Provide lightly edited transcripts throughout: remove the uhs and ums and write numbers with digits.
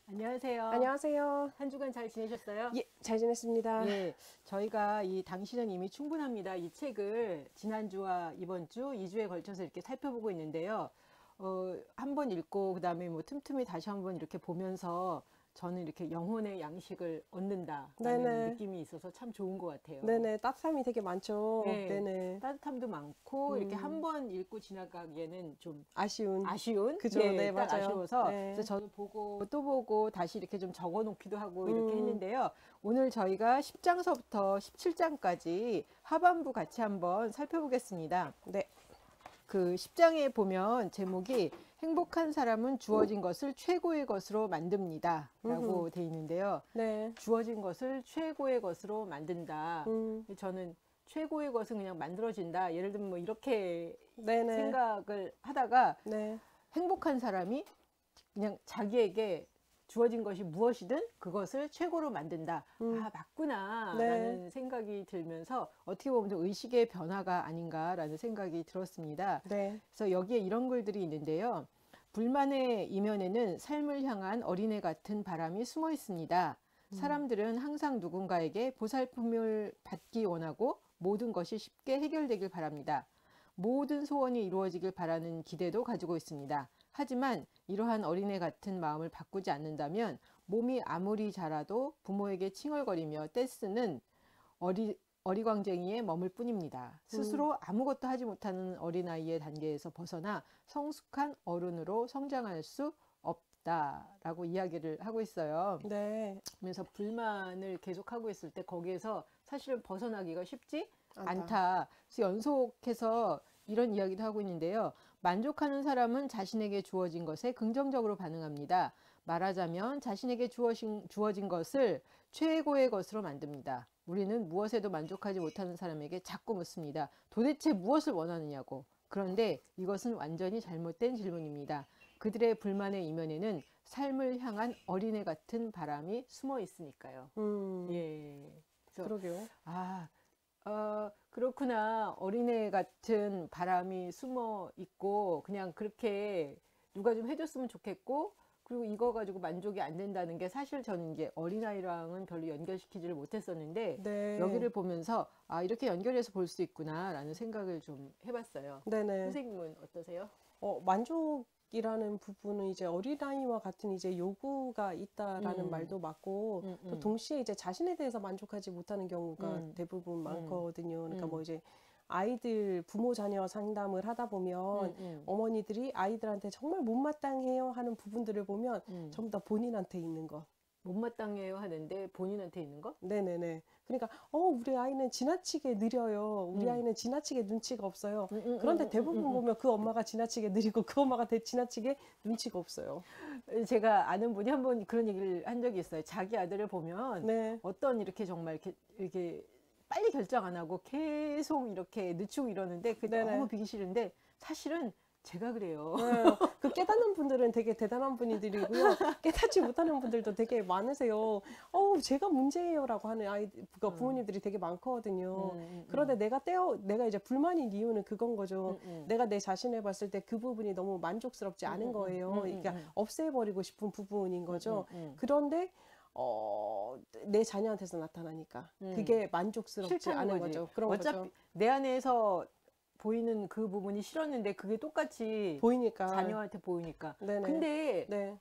안녕하세요. 안녕하세요. 한 주간 잘 지내셨어요? 예, 잘 지냈습니다. 예, 저희가 이 당신은 이미 충분합니다. 이 책을 지난주와 이번 주 2주에 걸쳐서 이렇게 살펴보고 있는데요. 한 번 읽고 그다음에 뭐 틈틈이 다시 한번 이렇게 보면서 저는 이렇게 영혼의 양식을 얻는다라는 네네. 느낌이 있어서 참 좋은 것 같아요. 네네. 따뜻함이 되게 많죠. 예, 네네. 따뜻함도 많고 이렇게 한 음, 번 읽고 지나가기에는 좀 아쉬운. 아쉬운? 그죠. 예, 네, 딱 맞아요. 아쉬워서 그래서 네. 저도 보고 또 보고 다시 이렇게 좀 적어 놓기도 하고 이렇게 음, 했는데요. 오늘 저희가 10장서부터 17장까지 하반부 같이 한번 살펴보겠습니다. 네. 그 10장에 보면 제목이 행복한 사람은 주어진 것을 최고의 것으로 만듭니다. 음흠. 라고 돼 있는데요. 네. 주어진 것을 최고의 것으로 만든다. 음, 저는 최고의 것은 그냥 만들어진다. 예를 들면 뭐 이렇게 네네. 생각을 하다가 네. 행복한 사람이 그냥 자기에게 주어진 것이 무엇이든 그것을 최고로 만든다. 음, 아, 맞구나. 네. 라는 생각이 들면서 어떻게 보면 좀 의식의 변화가 아닌가라는 생각이 들었습니다. 네. 그래서 여기에 이런 글들이 있는데요. 불만의 이면에는 삶을 향한 어린애 같은 바람이 숨어 있습니다. 사람들은 항상 누군가에게 보살핌을 받기 원하고 모든 것이 쉽게 해결되길 바랍니다. 모든 소원이 이루어지길 바라는 기대도 가지고 있습니다. 하지만 이러한 어린애 같은 마음을 바꾸지 않는다면 몸이 아무리 자라도 부모에게 칭얼거리며 떼쓰는 어리광쟁이에 머물 뿐입니다. 음, 스스로 아무것도 하지 못하는 어린아이의 단계에서 벗어나 성숙한 어른으로 성장할 수 없다라고 이야기를 하고 있어요. 네. 그래서 불만을 계속하고 있을 때 거기에서 사실은 벗어나기가 쉽지 안타. 않다. 그래서 연속해서 이런 이야기도 하고 있는데요. 만족하는 사람은 자신에게 주어진 것에 긍정적으로 반응합니다. 말하자면 자신에게 주어진 것을 최고의 것으로 만듭니다. 우리는 무엇에도 만족하지 못하는 사람에게 자꾸 묻습니다. 도대체 무엇을 원하느냐고. 그런데 이것은 완전히 잘못된 질문입니다. 그들의 불만의 이면에는 삶을 향한 어린애 같은 바람이 숨어 있으니까요. 음, 예. 그래서, 그러게요. 아, 그렇구나. 어린애 같은 바람이 숨어 있고, 그냥 그렇게 누가 좀 해줬으면 좋겠고, 그리고 이거 가지고 만족이 안 된다는 게 사실 저는 이제 어린아이랑은 별로 연결시키지를 못했었는데, 네. 여기를 보면서, 아, 이렇게 연결해서 볼 수 있구나라는 생각을 좀 해봤어요. 네네. 선생님은 어떠세요? 만족이라는 부분은 이제 어린아이와 같은 이제 요구가 있다라는 음, 말도 맞고, 음, 또 음, 동시에 이제 자신에 대해서 만족하지 못하는 경우가 음, 대부분 음, 많거든요. 그러니까 뭐 음, 이제 아이들 부모 자녀 상담을 하다 보면 음, 어머니들이 아이들한테 정말 못마땅해요 하는 부분들을 보면 음. 전부 다 본인한테 있는 것. 못마땅해요 하는데 본인한테 있는 거? 네네네. 그러니까, 우리 아이는 지나치게 느려요. 우리 음, 아이는 지나치게 눈치가 없어요. 음, 음, 그런데 음, 음, 대부분 음, 보면 그 엄마가 지나치게 느리고 그 엄마가 지나치게 눈치가 없어요. 제가 아는 분이 한 번 그런 얘기를 한 적이 있어요. 자기 아들을 보면 네. 어떤 이렇게 정말 이렇게 빨리 결정 안 하고 계속 이렇게 늦추고 이러는데 그게 너무 네네. 비기 싫은데 사실은 제가 그래요. 네, 그 깨닫는 분들은 되게 대단한 분들이고요. 깨닫지 못하는 분들도 되게 많으세요. 제가 문제예요라고 하는 음, 부모님들이 되게 많거든요. 그런데 음, 내가 이제 불만인 이유는 그건 거죠. 음, 내가 내 자신을 봤을 때 그 부분이 너무 만족스럽지 않은 거예요. 그러니까 없애버리고 싶은 부분인 거죠. 그런데 내 자녀한테서 나타나니까 그게 만족스럽지 싫다는 않은 거지. 거죠. 그런 거죠. 어차피 내 안에서 보이는 그 부분이 싫었는데 그게 똑같이 보이니까. 자녀한테 보이니까. 네네. 근데 네.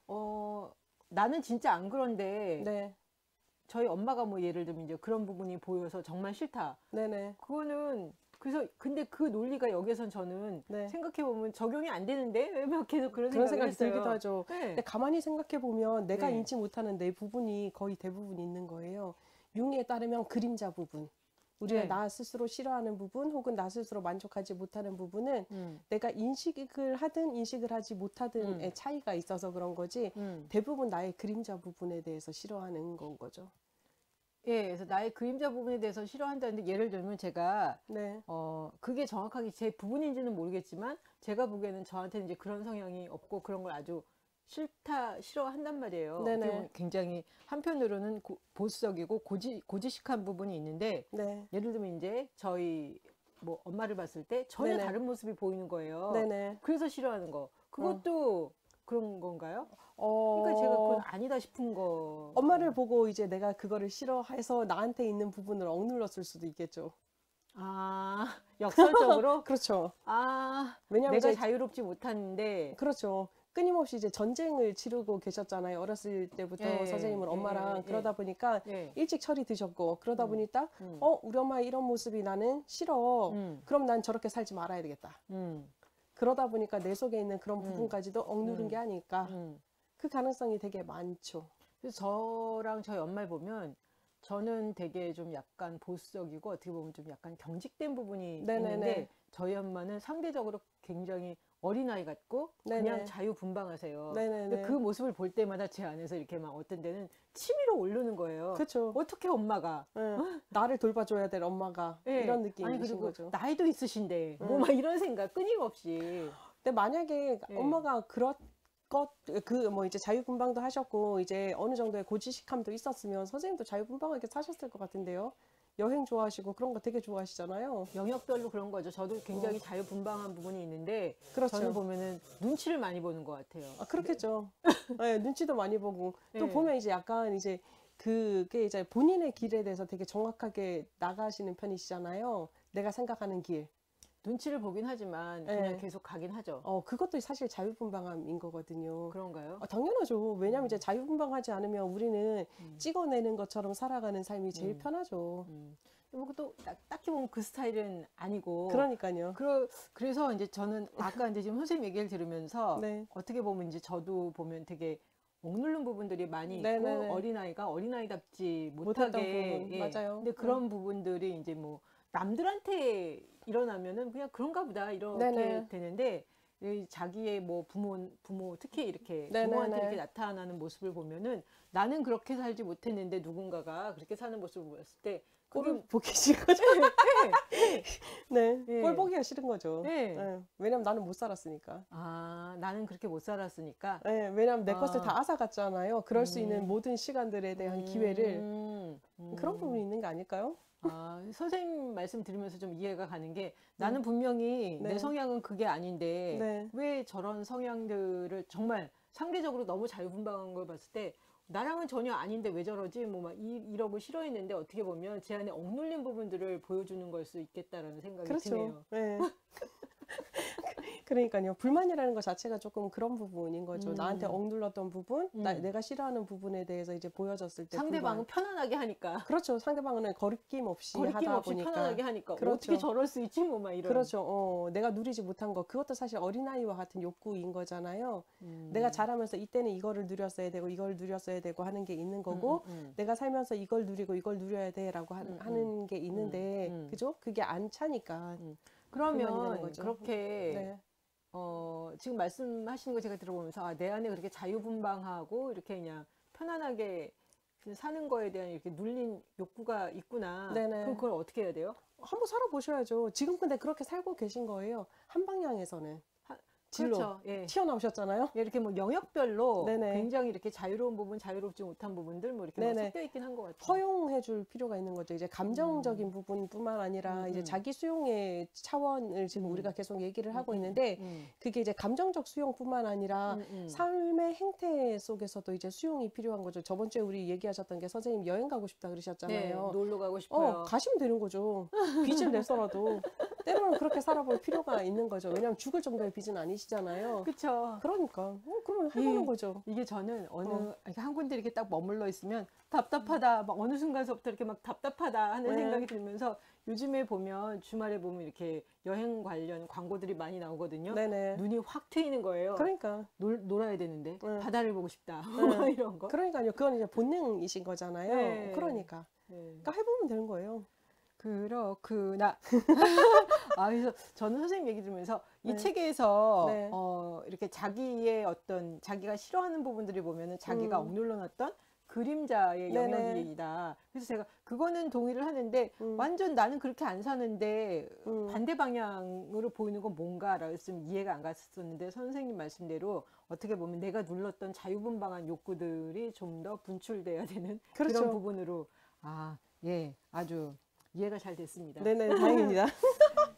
나는 진짜 안 그런데 네. 저희 엄마가 뭐 예를 들면 이제 그런 부분이 보여서 정말 싫다. 네네. 그거는 그래서 근데 그 논리가 여기선 저는 네. 생각해 보면 적용이 안 되는데 왜 막 계속 그런 그런 생각을 생각이 들기도 했어요. 하죠. 근데 네, 가만히 생각해 보면 내가 네, 인지 못하는 내 부분이 거의 대부분 있는 거예요. 융에 따르면 그림자 부분. 우리가 네, 나 스스로 싫어하는 부분 혹은 나 스스로 만족하지 못하는 부분은 음, 내가 인식을 하든 인식을 하지 음, 못하든의 차이가 있어서 그런 거지 음. 대부분 나의 그림자 부분에 대해서 싫어하는 건 거죠. 예, 그래서 나의 그림자 부분에 대해서 싫어한다는데 예를 들면 제가 네. 그게 정확하게 제 부분인지는 모르겠지만 제가 보기에는 저한테는 이제 그런 성향이 없고 그런 걸 아주 싫어한단 말이에요. 어떻게 네네. 보면 굉장히 한편으로는 보수적이고 고지식한 부분이 있는데 네. 예를 들면 이제 저희 뭐 엄마를 봤을 때 전혀 네네. 다른 모습이 보이는 거예요. 네네. 그래서 싫어하는 거. 어. 그것도 그런 건가요? 그러니까 제가 그건 어, 아니다 싶은 거. 엄마를 보고 이제 내가 그거를 싫어해서 나한테 있는 부분을 억눌렀을 수도 있겠죠. 아, 역설적으로? 그렇죠. 아, 왜냐면 내가 이제 자유롭지 못한데. 그렇죠. 끊임없이 이제 전쟁을 치르고 계셨잖아요. 어렸을 때부터 예, 선생님은 엄마랑 예, 그러다 보니까 예. 일찍 철이 드셨고 그러다 보니 딱 음. 우리 엄마 이런 모습이 나는 싫어. 그럼 난 저렇게 살지 말아야 되겠다. 그러다 보니까 내 속에 있는 그런 부분까지도 억누른 게 아닐까. 그 가능성이 되게 많죠. 그래서 저랑 저희 엄마를 보면 저는 되게 좀 약간 보수적이고 어떻게 보면 좀 약간 경직된 부분이 네네네. 있는데 저희 엄마는 상대적으로 굉장히 어린아이 같고 네네. 그냥 자유분방하세요. 네네네. 근데 그 모습을 볼 때마다 제 안에서 이렇게 막 어떤 데는 치밀어 오르는 거예요. 그렇죠. 어떻게 엄마가 나를 돌봐줘야 될 엄마가 네. 이런 느낌이신 아니, 그리고 거죠. 나이도 있으신데 뭐 막 이런 생각 끊임없이. 근데 만약에 네. 엄마가 그런 뭐 이제 자유분방도 하셨고 이제 어느 정도의 고지식함도 있었으면 선생님도 자유분방하게 사셨을 것 같은데요. 여행 좋아하시고 그런 거 되게 좋아하시잖아요. 영역별로 그런 거죠. 저도 굉장히 자유분방한 부분이 있는데 그렇죠. 저는 보면은 눈치를 많이 보는 것 같아요. 아, 그렇겠죠. 네, 눈치도 많이 보고 또 네. 보면 이제 약간 이제 그게 이제 본인의 길에 대해서 되게 정확하게 나가시는 편이시잖아요. 내가 생각하는 길. 눈치를 보긴 하지만 그냥 네. 계속 가긴 하죠. 그것도 사실 자유분방함인 거거든요. 그런가요? 당연하죠. 왜냐면 이제 자유분방하지 않으면 우리는 찍어내는 것처럼 살아가는 삶이 제일 편하죠. 뭐 또 딱히 보면 그 스타일은 아니고. 그러니까요. 그래서 이제 저는 아까 이제 지금 선생님 얘기를 들으면서 네. 어떻게 보면 이제 저도 보면 되게 억누른 부분들이 많이 있고 네네네. 어린아이가 어린아이답지 못했던 못하게. 부분. 맞아요. 근데 그런 부분들이 이제 뭐 남들한테 일어나면은 그냥 그런가 보다 이렇게 네네. 되는데 이 자기의 뭐 부모 특히 이렇게 네네네. 부모한테 이렇게 나타나는 모습을 보면은 나는 그렇게 살지 못했는데 누군가가 그렇게 사는 모습을 보였을 때 꼴을 그게 보기 싫은 거죠. 네. 네. 꼴 보기가 싫은 거죠. 네. 네. 왜냐면 나는 못 살았으니까. 아, 나는 그렇게 못 살았으니까. 네. 왜냐면 내 것을 다 앗아갔잖아요. 그럴 수 있는 모든 시간들에 대한 기회를. 그런 부분이 있는 게 아닐까요? 아, 선생님 말씀 들으면서 좀 이해가 가는 게 나는 분명히 네. 내 성향은 그게 아닌데 네. 왜 저런 성향들을 정말 상대적으로 너무 자유분방한 걸 봤을 때 나랑은 전혀 아닌데 왜 저러지? 뭐 막 이러고 싫어했는데 어떻게 보면 제 안에 억눌린 부분들을 보여주는 걸 수 있겠다라는 생각이 그렇죠. 드네요. 네. 그러니까요. 불만이라는 것 자체가 조금 그런 부분인 거죠. 나한테 억눌렀던 부분, 내가 싫어하는 부분에 대해서 이제 보여졌을 때 상대방은 편안하게 하니까. 그렇죠. 상대방은 거리낌 없이 거리낌 하다 없이 보니까. 편안하게 하니까 그렇죠. 어떻게 저럴 수 있지 뭐 막 이런. 그렇죠. 내가 누리지 못한 거 그것도 사실 어린아이와 같은 욕구인 거잖아요. 내가 자라면서 이때는 이거를 누렸어야 되고 이걸 누렸어야 되고 하는 게 있는 거고 내가 살면서 이걸 누리고 이걸 누려야 돼라고 하는 게 있는데 그죠? 그게 안 차니까 불만이 되는 그러면 거죠. 그렇게 네. 지금 말씀하시는 거 제가 들어보면서 내 안에 그렇게 자유분방하고 이렇게 그냥 편안하게 그냥 사는 거에 대한 이렇게 눌린 욕구가 있구나. 네네. 그럼 그걸 어떻게 해야 돼요? 한번 살아보셔야죠. 지금 근데 그렇게 살고 계신 거예요. 한 방향에서는. 진로 그렇죠. 예. 튀어나오셨잖아요. 이렇게 뭐 영역별로 네네. 굉장히 이렇게 자유로운 부분, 자유롭지 못한 부분들 뭐 이렇게 막 네네. 섞여 있긴 한 것 같아요. 허용해 줄 필요가 있는 거죠. 이제 감정적인 부분뿐만 아니라 이제 자기 수용의 차원을 지금 우리가 계속 얘기를 하고 있는데 그게 이제 감정적 수용뿐만 아니라 삶의 행태 속에서도 이제 수용이 필요한 거죠. 저번 주에 우리 얘기하셨던 게 선생님 여행 가고 싶다 네, 그러셨잖아요. 놀러 가고 싶어요. 가시면 되는 거죠. 빚을 내서라도 때로는 그렇게 살아볼 필요가 있는 거죠. 왜냐하면 죽을 정도의 빚은 아니시잖아요. 그렇죠. 그러니까 그러면 해보는 거죠. 이게 저는 이렇게 한 군데 이렇게 딱 머물러 있으면 답답하다. 막 어느 순간서부터 이렇게 막 답답하다 하는 네. 생각이 들면서 요즘에 보면 주말에 보면 이렇게 여행 관련 광고들이 많이 나오거든요. 네네. 눈이 확 트이는 거예요. 그러니까. 놀아야 되는데 네. 바다를 보고 싶다. 네. 이런 거. 그러니까요. 그건 이제 본능이신 거잖아요. 네. 그러니까. 네. 그러니까 해보면 되는 거예요. 그렇구나. 그래서 저는 선생님 얘기 들으면서 이 네. 책에서 네. 이렇게 자기의 어떤 자기가 싫어하는 부분들을 보면은 자기가 억눌러 놨던 그림자의 네네. 영역이다. 그래서 제가 그거는 동의를 하는데 완전 나는 그렇게 안 사는데 반대 방향으로 보이는 건 뭔가라고 했으면 이해가 안 갔었는데 선생님 말씀대로 어떻게 보면 내가 눌렀던 자유분방한 욕구들이 좀 더 분출돼야 되는 그렇죠. 그런 부분으로 예, 아주 이해가 잘 됐습니다. 네네, 다행입니다.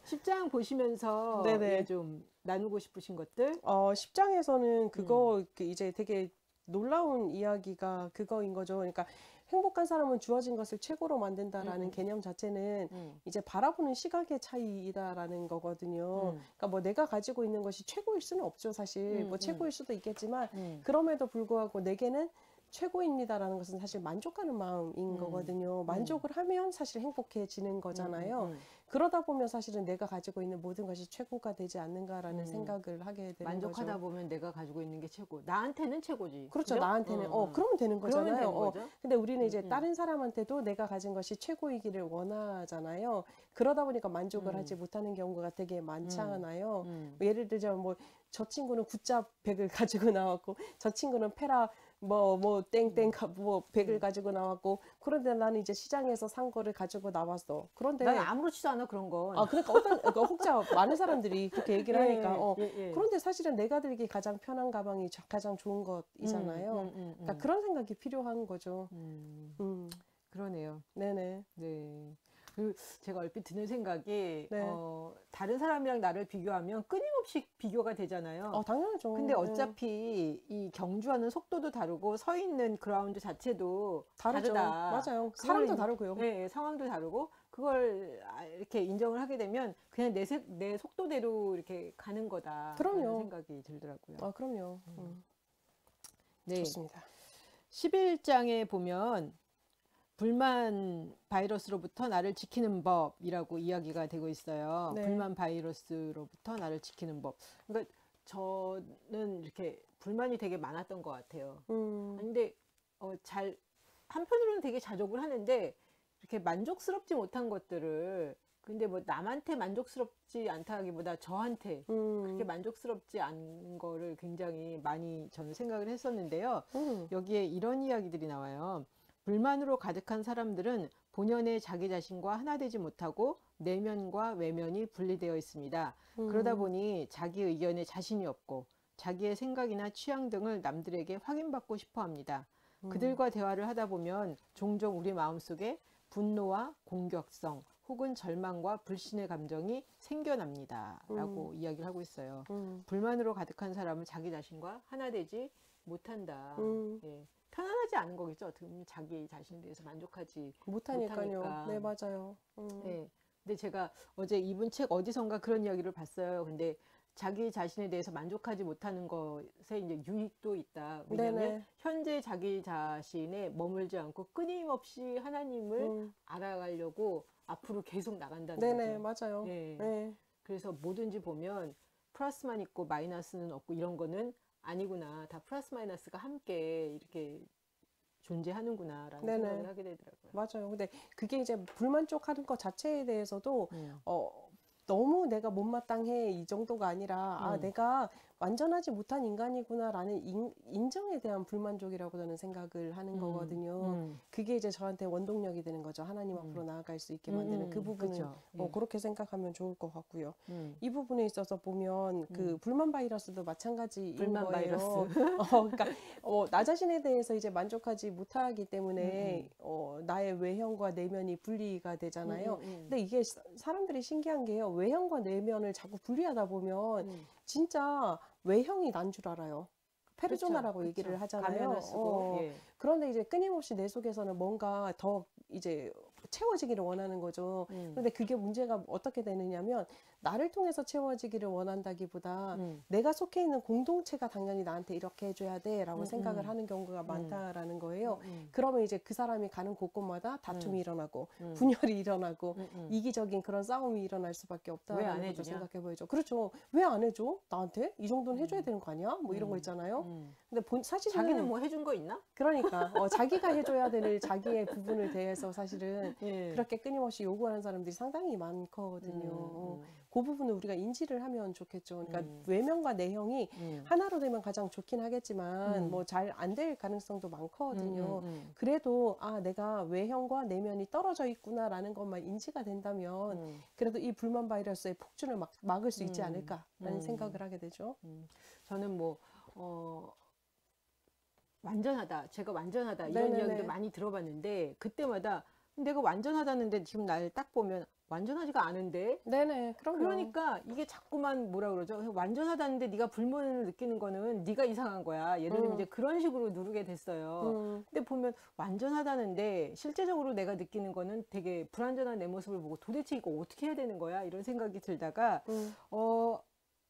10장 보시면서 네네. 좀 나누고 싶으신 것들? 10장에서는 그거 이제 되게 놀라운 이야기가 그거인 거죠. 그러니까 행복한 사람은 주어진 것을 최고로 만든다라는 개념 자체는 이제 바라보는 시각의 차이다라는 거거든요. 그러니까 뭐 내가 가지고 있는 것이 최고일 수는 없죠, 사실. 뭐 최고일 수도 있겠지만 그럼에도 불구하고 내게는 최고입니다라는 것은 사실 만족하는 마음인 거거든요. 만족을 하면 사실 행복해지는 거잖아요. 그러다 보면 사실은 내가 가지고 있는 모든 것이 최고가 되지 않는가라는 생각을 하게 되는 만족하다 거죠. 보면 내가 가지고 있는 게 최고. 나한테는 최고지. 그렇죠. 그죠? 나한테는 그러면 되는 그러면 거잖아요. 되는 거죠. 근데 우리는 이제 다른 사람한테도 내가 가진 것이 최고이기를 원하잖아요. 그러다 보니까 만족을 하지 못하는 경우가 되게 많잖아요. 뭐 예를 들자면 뭐 저 친구는 굿잡 백을 가지고 나왔고 저 친구는 페라 뭐 땡땡 뭐 백을 가지고 나왔고 그런데 나는 이제 시장에서 산 거를 가지고 나왔어. 그런데 난 아무렇지도 않아 그런 건. 그러니까 혹자 많은 사람들이 그렇게 얘기를 하니까 그런데 사실은 내가 들기 가장 편한 가방이 가장 좋은 것이잖아요. 그러니까 그런 생각이 필요한 거죠. 그러네요. 네네. 네. 그리고 제가 얼핏 드는 생각이 네. 다른 사람이랑 나를 비교하면 끊임없이 비교가 되잖아요. 당연하죠. 근데 어차피 이 경주하는 속도도 다르고 서 있는 그라운드 자체도 다르죠. 다르다. 맞아요. 사람도 그걸 다르고요. 네, 상황도 다르고 그걸 이렇게 인정을 하게 되면 그냥 내 속도대로 이렇게 가는 거다. 그럼요. 라는 생각이 들더라고요. 그럼요. 네. 좋습니다. 11장에 보면 불만 바이러스로부터 나를 지키는 법이라고 이야기가 되고 있어요. 네. 불만 바이러스로부터 나를 지키는 법. 그러니까 저는 이렇게 불만이 되게 많았던 것 같아요. 근데 한편으로는 되게 자족을 하는데 이렇게 만족스럽지 못한 것들을 근데 뭐 남한테 만족스럽지 않다기보다 저한테 그렇게 만족스럽지 않은 거를 굉장히 많이 저는 생각을 했었는데요. 여기에 이런 이야기들이 나와요. 불만으로 가득한 사람들은 본연의 자기 자신과 하나 되지 못하고 내면과 외면이 분리되어 있습니다. 그러다 보니 자기 의견에 자신이 없고 자기의 생각이나 취향 등을 남들에게 확인받고 싶어 합니다. 그들과 대화를 하다 보면 종종 우리 마음속에 분노와 공격성 혹은 절망과 불신의 감정이 생겨납니다. 라고 이야기를 하고 있어요. 불만으로 가득한 사람은 자기 자신과 하나 되지 못한다. 예. 편안하지 않은 거겠죠. 어떻게 보면 자기 자신에 대해서 만족하지 못하니까요. 못하니까. 네, 맞아요. 네. 근데 제가 어제 이분 책 어디선가 그런 이야기를 봤어요. 근데 자기 자신에 대해서 만족하지 못하는 것에 이제 유익도 있다. 왜냐하면 네네. 현재 자기 자신에 머물지 않고 끊임없이 하나님을 알아가려고 앞으로 계속 나간다는 네네, 거죠. 맞아요. 네. 네. 그래서 뭐든지 보면 플러스만 있고 마이너스는 없고 이런 거는 아니구나. 다 플러스 마이너스가 함께 이렇게 존재하는구나라는 네네. 생각을 하게 되더라고요. 맞아요. 근데 그게 이제 불만족하는 것 자체에 대해서도 너무 내가 못마땅해 이 정도가 아니라 내가 완전하지 못한 인간이구나라는 인정에 대한 불만족이라고 저는 생각을 하는 거거든요. 그게 이제 저한테 원동력이 되는 거죠. 하나님 앞으로 나아갈 수 있게 만드는 그 부분은 그쵸. 예. 그렇게 생각하면 좋을 것 같고요. 이 부분에 있어서 보면 그 불만 바이러스도 마찬가지인 불만 거예요. 바이러스. 그러니까 나 자신에 대해서 이제 만족하지 못하기 때문에 나의 외형과 내면이 분리가 되잖아요. 근데 이게 사람들이 신기한 게요. 외형과 내면을 자꾸 분리하다 보면 진짜 외형이 난 줄 알아요. 페르소나라고 그쵸. 얘기를 하잖아요. 가면을 쓰고. 예. 그런데 이제 끊임없이 내 속에서는 뭔가 더 이제 채워지기를 원하는 거죠. 그런데 그게 문제가 어떻게 되느냐면 나를 통해서 채워지기를 원한다기보다 내가 속해 있는 공동체가 당연히 나한테 이렇게 해줘야 돼라고 생각을 하는 경우가 많다라는 거예요. 그러면 이제 그 사람이 가는 곳곳마다 다툼이 일어나고 분열이 일어나고 이기적인 그런 싸움이 일어날 수밖에 왜 없다라는 안 것도 해주냐? 생각해 보이죠. 그렇죠. 왜 안 해줘? 나한테? 이 정도는 해줘야 되는 거 아니야? 뭐 이런 거 있잖아요. 근데 사실은 자기는 뭐 해준 거 있나? 그러니까 자기가 해줘야 될 자기의 부분을 대해서 사실은 예. 그렇게 끊임없이 요구하는 사람들이 상당히 많거든요. 그 부분을 우리가 인지를 하면 좋겠죠. 그러니까 외면과 내형이 하나로 되면 가장 좋긴 하겠지만 뭐 잘 안 될 가능성도 많거든요. 그래도 내가 외형과 내면이 떨어져 있구나라는 것만 인지가 된다면 그래도 이 불만 바이러스의 폭주를 막을 수 있지 않을까라는 생각을 하게 되죠. 저는 뭐 완전하다. 제가 완전하다. 이런 네네네. 이야기도 많이 들어봤는데 그때마다 내가 완전하다는데 지금 날 딱 보면 완전하지가 않은데. 네네, 그럼요. 그러니까 이게 자꾸만 뭐라 그러죠? 완전하다는데 네가 불만을 느끼는 거는 네가 이상한 거야. 예를 들면 이제 그런 식으로 누르게 됐어요. 근데 보면 완전하다는데 실제적으로 내가 느끼는 거는 되게 불완전한 내 모습을 보고 도대체 이거 어떻게 해야 되는 거야? 이런 생각이 들다가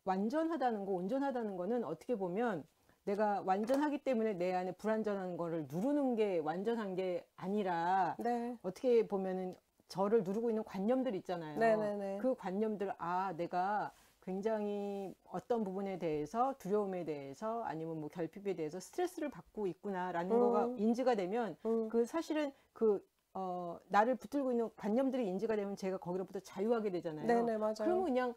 완전하다는 거, 온전하다는 거는 어떻게 보면 내가 완전하기 때문에 내 안에 불완전한 거를 누르는 게 완전한 게 아니라 네. 어떻게 보면은 저를 누르고 있는 관념들 있잖아요. 네네네. 그 관념들, 아, 내가 굉장히 어떤 부분에 대해서 두려움에 대해서 아니면 뭐 결핍에 대해서 스트레스를 받고 있구나라는 거가 인지가 되면 그 사실은 나를 붙들고 있는 관념들이 인지가 되면 제가 거기로부터 자유하게 되잖아요. 네네, 맞아요. 그러면 그냥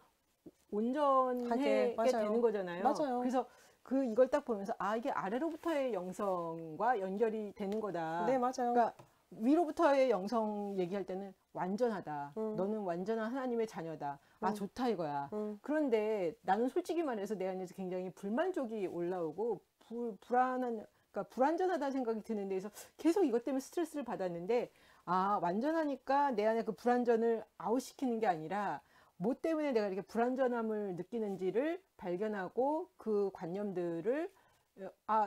온전하게 맞아요. 되는 거잖아요. 맞아요. 그래서 이걸 딱 보면서 아, 이게 아래로부터의 영성과 연결이 되는 거다. 네, 맞아요. 그러니까 위로부터의 영성 얘기할 때는 완전하다. 너는 완전한 하나님의 자녀다. 아, 좋다 이거야. 그런데 나는 솔직히 말해서 내 안에서 굉장히 불만족이 올라오고 그러니까 불완전하다는 생각이 드는 데에서 계속 이것 때문에 스트레스를 받았는데, 아, 완전하니까 내 안에 그 불완전을 아웃시키는 게 아니라 뭐 때문에 내가 이렇게 불완전함을 느끼는지를 발견하고 그 관념들을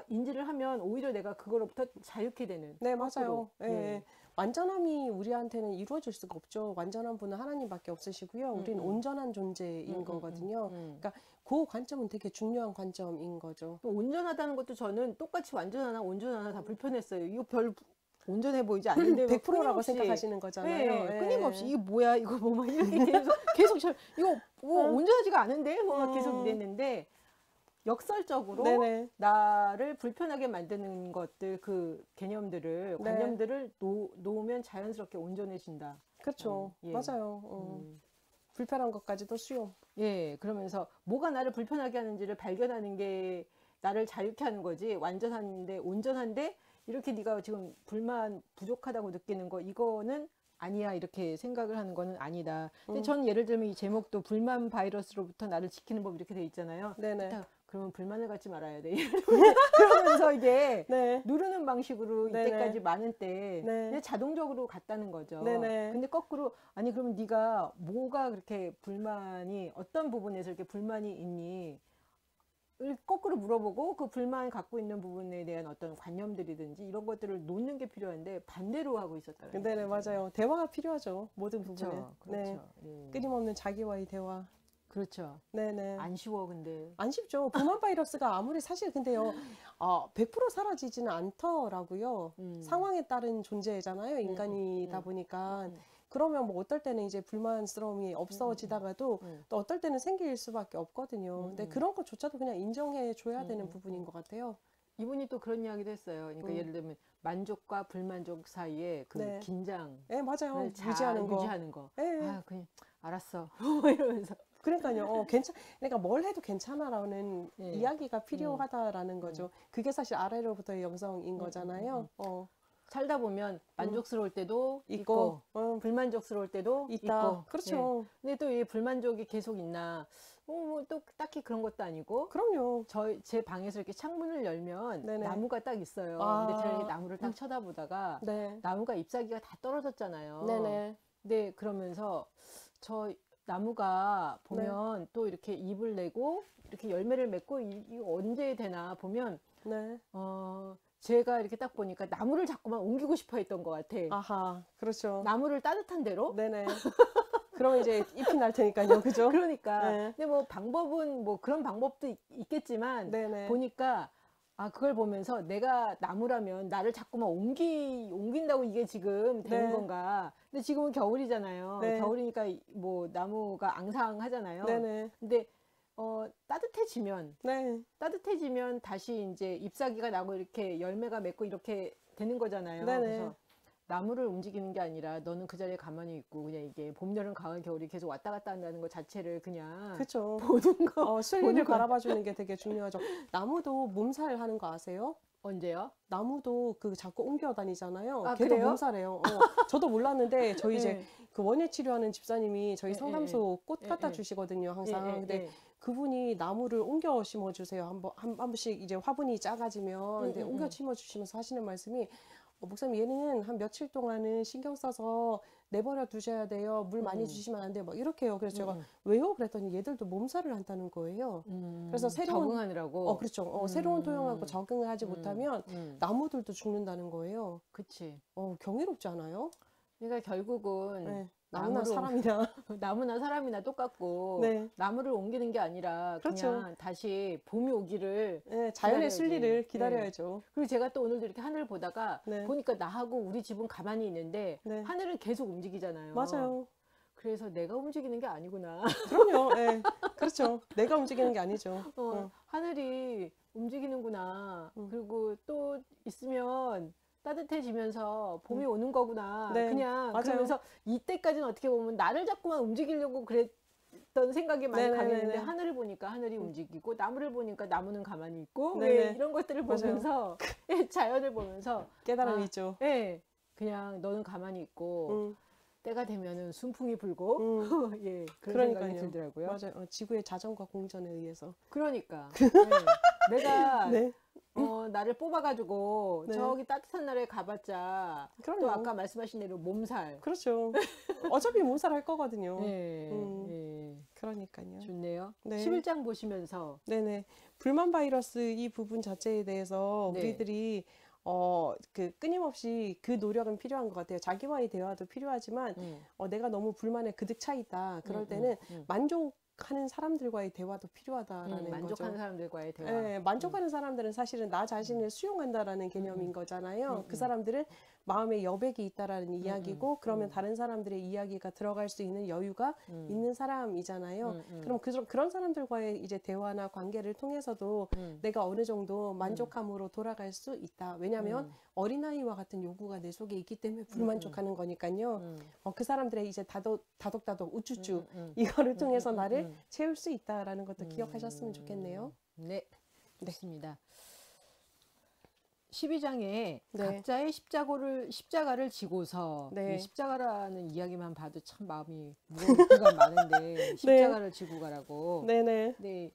인지를 하면 오히려 내가 그거로부터 자유케 되는. 네, 맞아요. 예. 예. 완전함이 우리한테는 이루어질 수가 없죠. 완전한 분은 하나님밖에 없으시고요. 우리는 온전한 존재인 거거든요. 그러니까 그 관점은 되게 중요한 관점인 거죠. 또 온전하다는 것도 저는 똑같이 완전하나 온전하나 다 불편했어요. 이거 별 온전해 보이지 않는데 100%라고 생각하시는 거잖아요. 네, 예. 끊임없이 이거 뭐야 이거 뭐 이렇게 계속 이거 뭐 온전하지가 않은데 뭐 계속 이랬는데 역설적으로 네네. 나를 불편하게 만드는 것들, 그 개념들을 네. 관념들을 놓으면 자연스럽게 온전해진다. 그렇죠. 예. 맞아요. 불편한 것까지도 수용. 예, 그러면서 뭐가 나를 불편하게 하는지를 발견하는 게 나를 자유케 하는 거지. 완전한데 온전한데 이렇게 네가 지금 불만 부족하다고 느끼는 거 이거는 아니야 이렇게 생각을 하는 거는 아니다. 근데 전 예를 들면 이 제목도 불만 바이러스로부터 나를 지키는 법 이렇게 돼 있잖아요. 네네. 그러면 불만을 갖지 말아야 돼. 그러면서 이게 네. 누르는 방식으로 네네. 이때까지 많은 때 네. 그냥 자동적으로 갔다는 거죠. 네네. 근데 거꾸로 아니 그러면 네가 뭐가 그렇게 불만이 어떤 부분에서 이렇게 불만이 있니? 을 거꾸로 물어보고 그 불만 갖고 있는 부분에 대한 어떤 관념들이든지 이런 것들을 놓는 게 필요한데 반대로 하고 있었다는 네네, 맞아요. 대화가 필요하죠. 모든 부분에. 그렇죠. 네. 그렇죠. 예. 끊임없는 자기와의 대화. 그렇죠. 네네. 안 쉬워 근데. 안 쉽죠. 불만 바이러스가 아무리 사실 근데요, 100% 사라지지는 않더라고요. 상황에 따른 존재잖아요. 인간이다 보니까. 그러면 뭐 어떨 때는 이제 불만스러움이 없어지다가도 또 어떨 때는 생길 수밖에 없거든요. 근데 그런 것조차도 그냥 인정해 줘야 되는 부분인 것 같아요. 이분이 또 그런 이야기도 했어요. 그러니까 예를 들면 만족과 불만족 사이에 그 네. 긴장. 네, 맞아요. 잘 유지하는 거. 네. 아, 그냥 알았어. 이러면서. 그러니까요. 그러니까 뭘 해도 괜찮아라는 예. 이야기가 필요하다라는 거죠. 그게 사실 아래로부터의 영성인 거잖아요. 살다 보면 만족스러울 때도 있고, 불만족스러울 때도 있다. 있고. 그렇죠. 예. 근데 또 이 불만족이 계속 있나? 또 딱히 그런 것도 아니고. 그럼요. 제 방에서 이렇게 창문을 열면 네네. 나무가 딱 있어요. 아. 근데 제가 이 나무를 딱 쳐다보다가 네. 나무가 ip사귀가 다 떨어졌잖아요. 네네. 근데 그러면서 저 나무가 보면 또 이렇게 잎을 내고 이렇게 열매를 맺고 이거 언제 되나 보면 네. 제가 이렇게 딱 보니까 나무를 자꾸만 옮기고 싶어 했던 것 같아. 아하. 그렇죠. 나무를 따뜻한 데로. 네네. 그러면 이제 잎이 날 테니까요. 그죠? 그러니까. 네. 근데 뭐 방법은 뭐 그런 방법도 있겠지만 네네. 보니까 그걸 보면서 내가 나무라면 나를 자꾸만 옮긴다고 이게 지금 되는 네. 건가. 근데 지금은 겨울이잖아요. 네. 겨울이니까 뭐 나무가 앙상하잖아요. 네네. 근데 따뜻해지면 네. 다시 이제 잎사귀가 나고 이렇게 열매가 맺고 이렇게 되는 거잖아요. 네네. 그래서 나무를 움직이는 게 아니라 너는 그 자리에 가만히 있고 그냥 이게 봄, 여름, 가을, 겨울이 계속 왔다 갔다 한다는 것 자체를 그냥 그쵸. 보는 거. 순리를 바라봐 주는 게 되게 중요하죠. 나무도 몸살 하는 거 아세요? 언제요? 나무도 자꾸 옮겨 다니잖아요. 아, 걔도 그래요? 몸살해요. 저도 몰랐는데 저희 이제 네. 그 원예 치료하는 집사님이 저희 상담소 꽃 갖다 예. 주시거든요, 항상. 예, 근데 예. 그분이 나무를 옮겨 심어 주세요. 한 번씩 이제 화분이 작아지면 근데 옮겨 심어 주시면서 하시는 말씀이 목사님 얘는 한 며칠 동안은 신경 써서 내버려 두셔야 돼요. 물 많이 주시면 안 돼요. 막 이렇게 해요. 그래서 제가 왜요? 그랬더니 얘들도 몸살을 한다는 거예요. 그래서 새로운 적응하느라고. 그렇죠. 새로운 토양하고 적응을 하지 못하면 나무들도 죽는다는 거예요. 그치. 경이롭지 않아요? 그러니까 결국은 네. 나무나 나무로- 사람이나 나무나 사람이나 똑같고 네. 나무를 옮기는 게 아니라 그렇죠. 그냥 다시 봄이 오기를 자연의 기다려야지. 순리를 기다려야죠. 그리고 제가 또 오늘도 이렇게 하늘을 보다가 네. 보니까 나하고 우리 집은 가만히 있는데 네. 하늘은 계속 움직이잖아요. 맞아요. 그래서 내가 움직이는 게 아니구나. 그럼요. 네. 그렇죠. 내가 움직이는 게 아니죠. 하늘이 움직이는구나. 그리고 또 있으면 따뜻해지면서 봄이 오는 거구나. 네, 그냥 맞아요. 그러면서 이때까지는 어떻게 보면 나를 자꾸만 움직이려고 그랬던 생각이 많이 네네네네. 강했는데 하늘을 보니까 하늘이 움직이고 나무를 보니까 나무는 가만히 있고 네네. 왜 이런 것들을 맞아요. 보면서 자연을 보면서 깨달음이 아, 있죠. 예, 그냥 너는 가만히 있고 음, 때가 되면은 순풍이 불고 예, 그런 그러니까요. 생각이 들더라고요. 맞아요. 지구의 자전과 공전에 의해서. 그러니까 예, 내가 네. 나를 뽑아가지고 네. 저기 따뜻한 나라에 가봤자 그럼요. 또 아까 말씀하신 대로 몸살. 그렇죠. 어차피 몸살 할 거거든요. 예, 음. 예, 그러니까요. 좋네요. 네. 11장 보시면서 네네. 불만 바이러스 이 부분 자체에 대해서 네. 우리들이 끊임없이 그 노력은 필요한 것 같아요. 자기와의 대화도 필요하지만 내가 너무 불만에 그득 차 있다. 그럴 때는 만족하는 사람들과의 대화도 필요하다라는 만족하는 거죠. 사람들과의 대화. 네, 만족하는 사람들은 사실은 나 자신을 수용한다라는 개념인 거잖아요. 그 사람들은 마음에 여백이 있다라는 이야기고 그러면 다른 사람들의 이야기가 들어갈 수 있는 여유가 있는 사람이잖아요. 그럼 그런 사람들과의 이제 대화나 관계를 통해서도 내가 어느 정도 만족함으로 돌아갈 수 있다. 왜냐하면 어린아이와 같은 요구가 내 속에 있기 때문에 불만족하는 거니까요. 그 사람들의 이제 다독다독 우쭈쭈 이거를 통해서 나를 채울 수 있다라는 것도 기억하셨으면 좋겠네요. 네, 좋습니다. 12장에 네. 각자의 십자가를 지고서 네. 이 십자가라는 이야기만 봐도 참 마음이 무거울 때가 많은데 십자가를 지고 가라고. 네네. 네,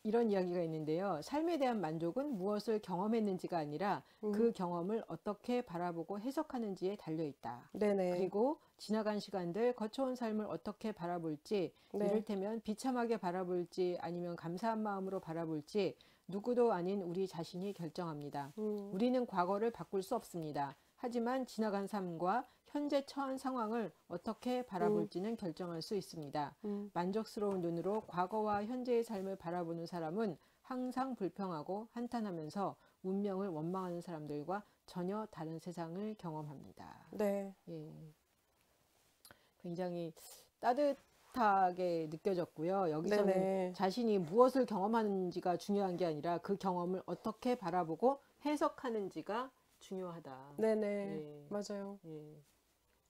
이런 이야기가 있는데요. 삶에 대한 만족은 무엇을 경험했는지가 아니라 그 경험을 어떻게 바라보고 해석하는지에 달려 있다. 네네. 그리고 지나간 시간들, 거쳐온 삶을 어떻게 바라볼지, 네. 이를테면 비참하게 바라볼지 아니면 감사한 마음으로 바라볼지 누구도 아닌 우리 자신이 결정합니다. 우리는 과거를 바꿀 수 없습니다. 하지만 지나간 삶과 현재 처한 상황을 어떻게 바라볼지는 결정할 수 있습니다. 만족스러운 눈으로 과거와 현재의 삶을 바라보는 사람은 항상 불평하고 한탄하면서 운명을 원망하는 사람들과 전혀 다른 세상을 경험합니다. 네. 예. 굉장히 따뜻하게 느껴졌고요. 여기서는 네네. 자신이 무엇을 경험하는지가 중요한 게 아니라 그 경험을 어떻게 바라보고 해석하는지가 중요하다. 네네. 예. 맞아요. 예.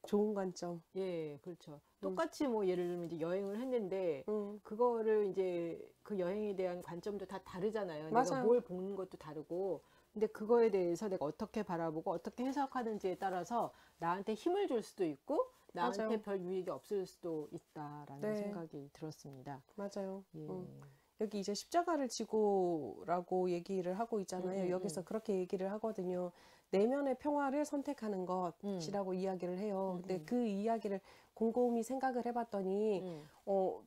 좋은 관점. 예, 그렇죠. 똑같이 뭐 예를 들면 이제 여행을 했는데 음. 그거를 이제 그 여행에 대한 관점도 다 다르잖아요. 내가 맞아요. 뭘 보는 것도 다르고. 근데 그거에 대해서 내가 어떻게 바라보고 어떻게 해석하는지에 따라서 나한테 힘을 줄 수도 있고 나한테 맞아요. 별 유익이 없을 수도 있다라는 네. 생각이 들었습니다. 맞아요. 예. 여기 이제 십자가를 지고라고 얘기를 하고 있잖아요. 여기서 그렇게 얘기를 하거든요. 내면의 평화를 선택하는 것이라고 이야기를 해요. 근데 그 이야기를 곰곰이 생각을 해봤더니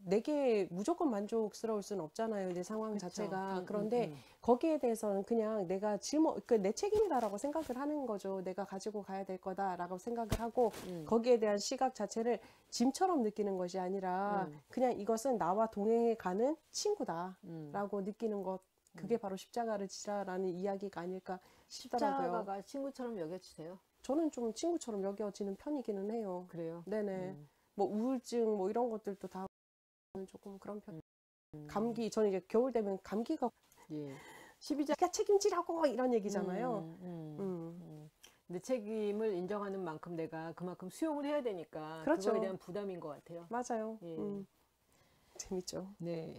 내게 무조건 만족스러울 수는 없잖아요. 내 상황 그쵸. 자체가. 그런데 거기에 대해서는 그냥 내가 내 책임이다라고 생각을 하는 거죠. 내가 가지고 가야 될 거다라고 생각을 하고 거기에 대한 시각 자체를 짐처럼 느끼는 것이 아니라 그냥 이것은 나와 동행해 가는 친구다라고 느끼는 것. 그게 바로 십자가를 지라라는 이야기가 아닐까 싶더라고요. 십자가가 친구처럼 여겨지세요? 저는 좀 친구처럼 여겨지는 편이기는 해요. 그래요? 네네. 뭐 우울증 뭐 이런 것들도 다 조금 그런 편. 감기 저는 이제 겨울 되면 감기가 예. 12장 내가 책임지라고 이런 얘기잖아요. 내 책임을 인정하는 만큼 내가 그만큼 수용을 해야 되니까 그렇죠. 그거에 대한 부담인 것 같아요. 맞아요. 예. 재밌죠. 네.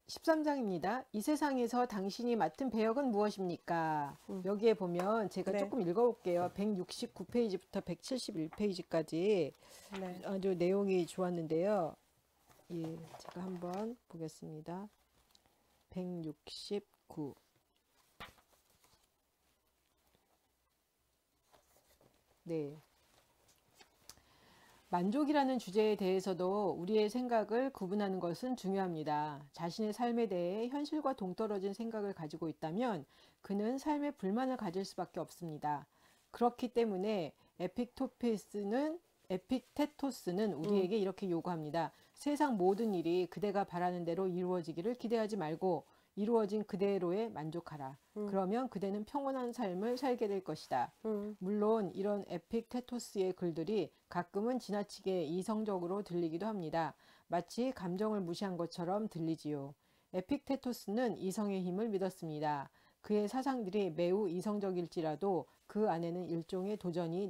13장입니다. 이 세상에서 당신이 맡은 배역은 무엇입니까? 여기에 보면 제가 네. 조금 읽어볼게요. 169페이지부터 171페이지까지 네. 아주 내용이 좋았는데요. 예, 제가 한번 보겠습니다. 169. 네. 만족이라는 주제에 대해서도 우리의 생각을 구분하는 것은 중요합니다. 자신의 삶에 대해 현실과 동떨어진 생각을 가지고 있다면 그는 삶에 불만을 가질 수밖에 없습니다. 그렇기 때문에 에픽테토스는 우리에게 이렇게 요구합니다. 세상 모든 일이 그대가 바라는 대로 이루어지기를 기대하지 말고 이루어진 그대로에 만족하라. 그러면 그대는 평온한 삶을 살게 될 것이다. 물론 이런 에픽테토스의 글들이 가끔은 지나치게 이성적으로 들리기도 합니다. 마치 감정을 무시한 것처럼 들리지요. 에픽테토스는 이성의 힘을 믿었습니다. 그의 사상들이 매우 이성적일지라도 그 안에는 일종의 도전이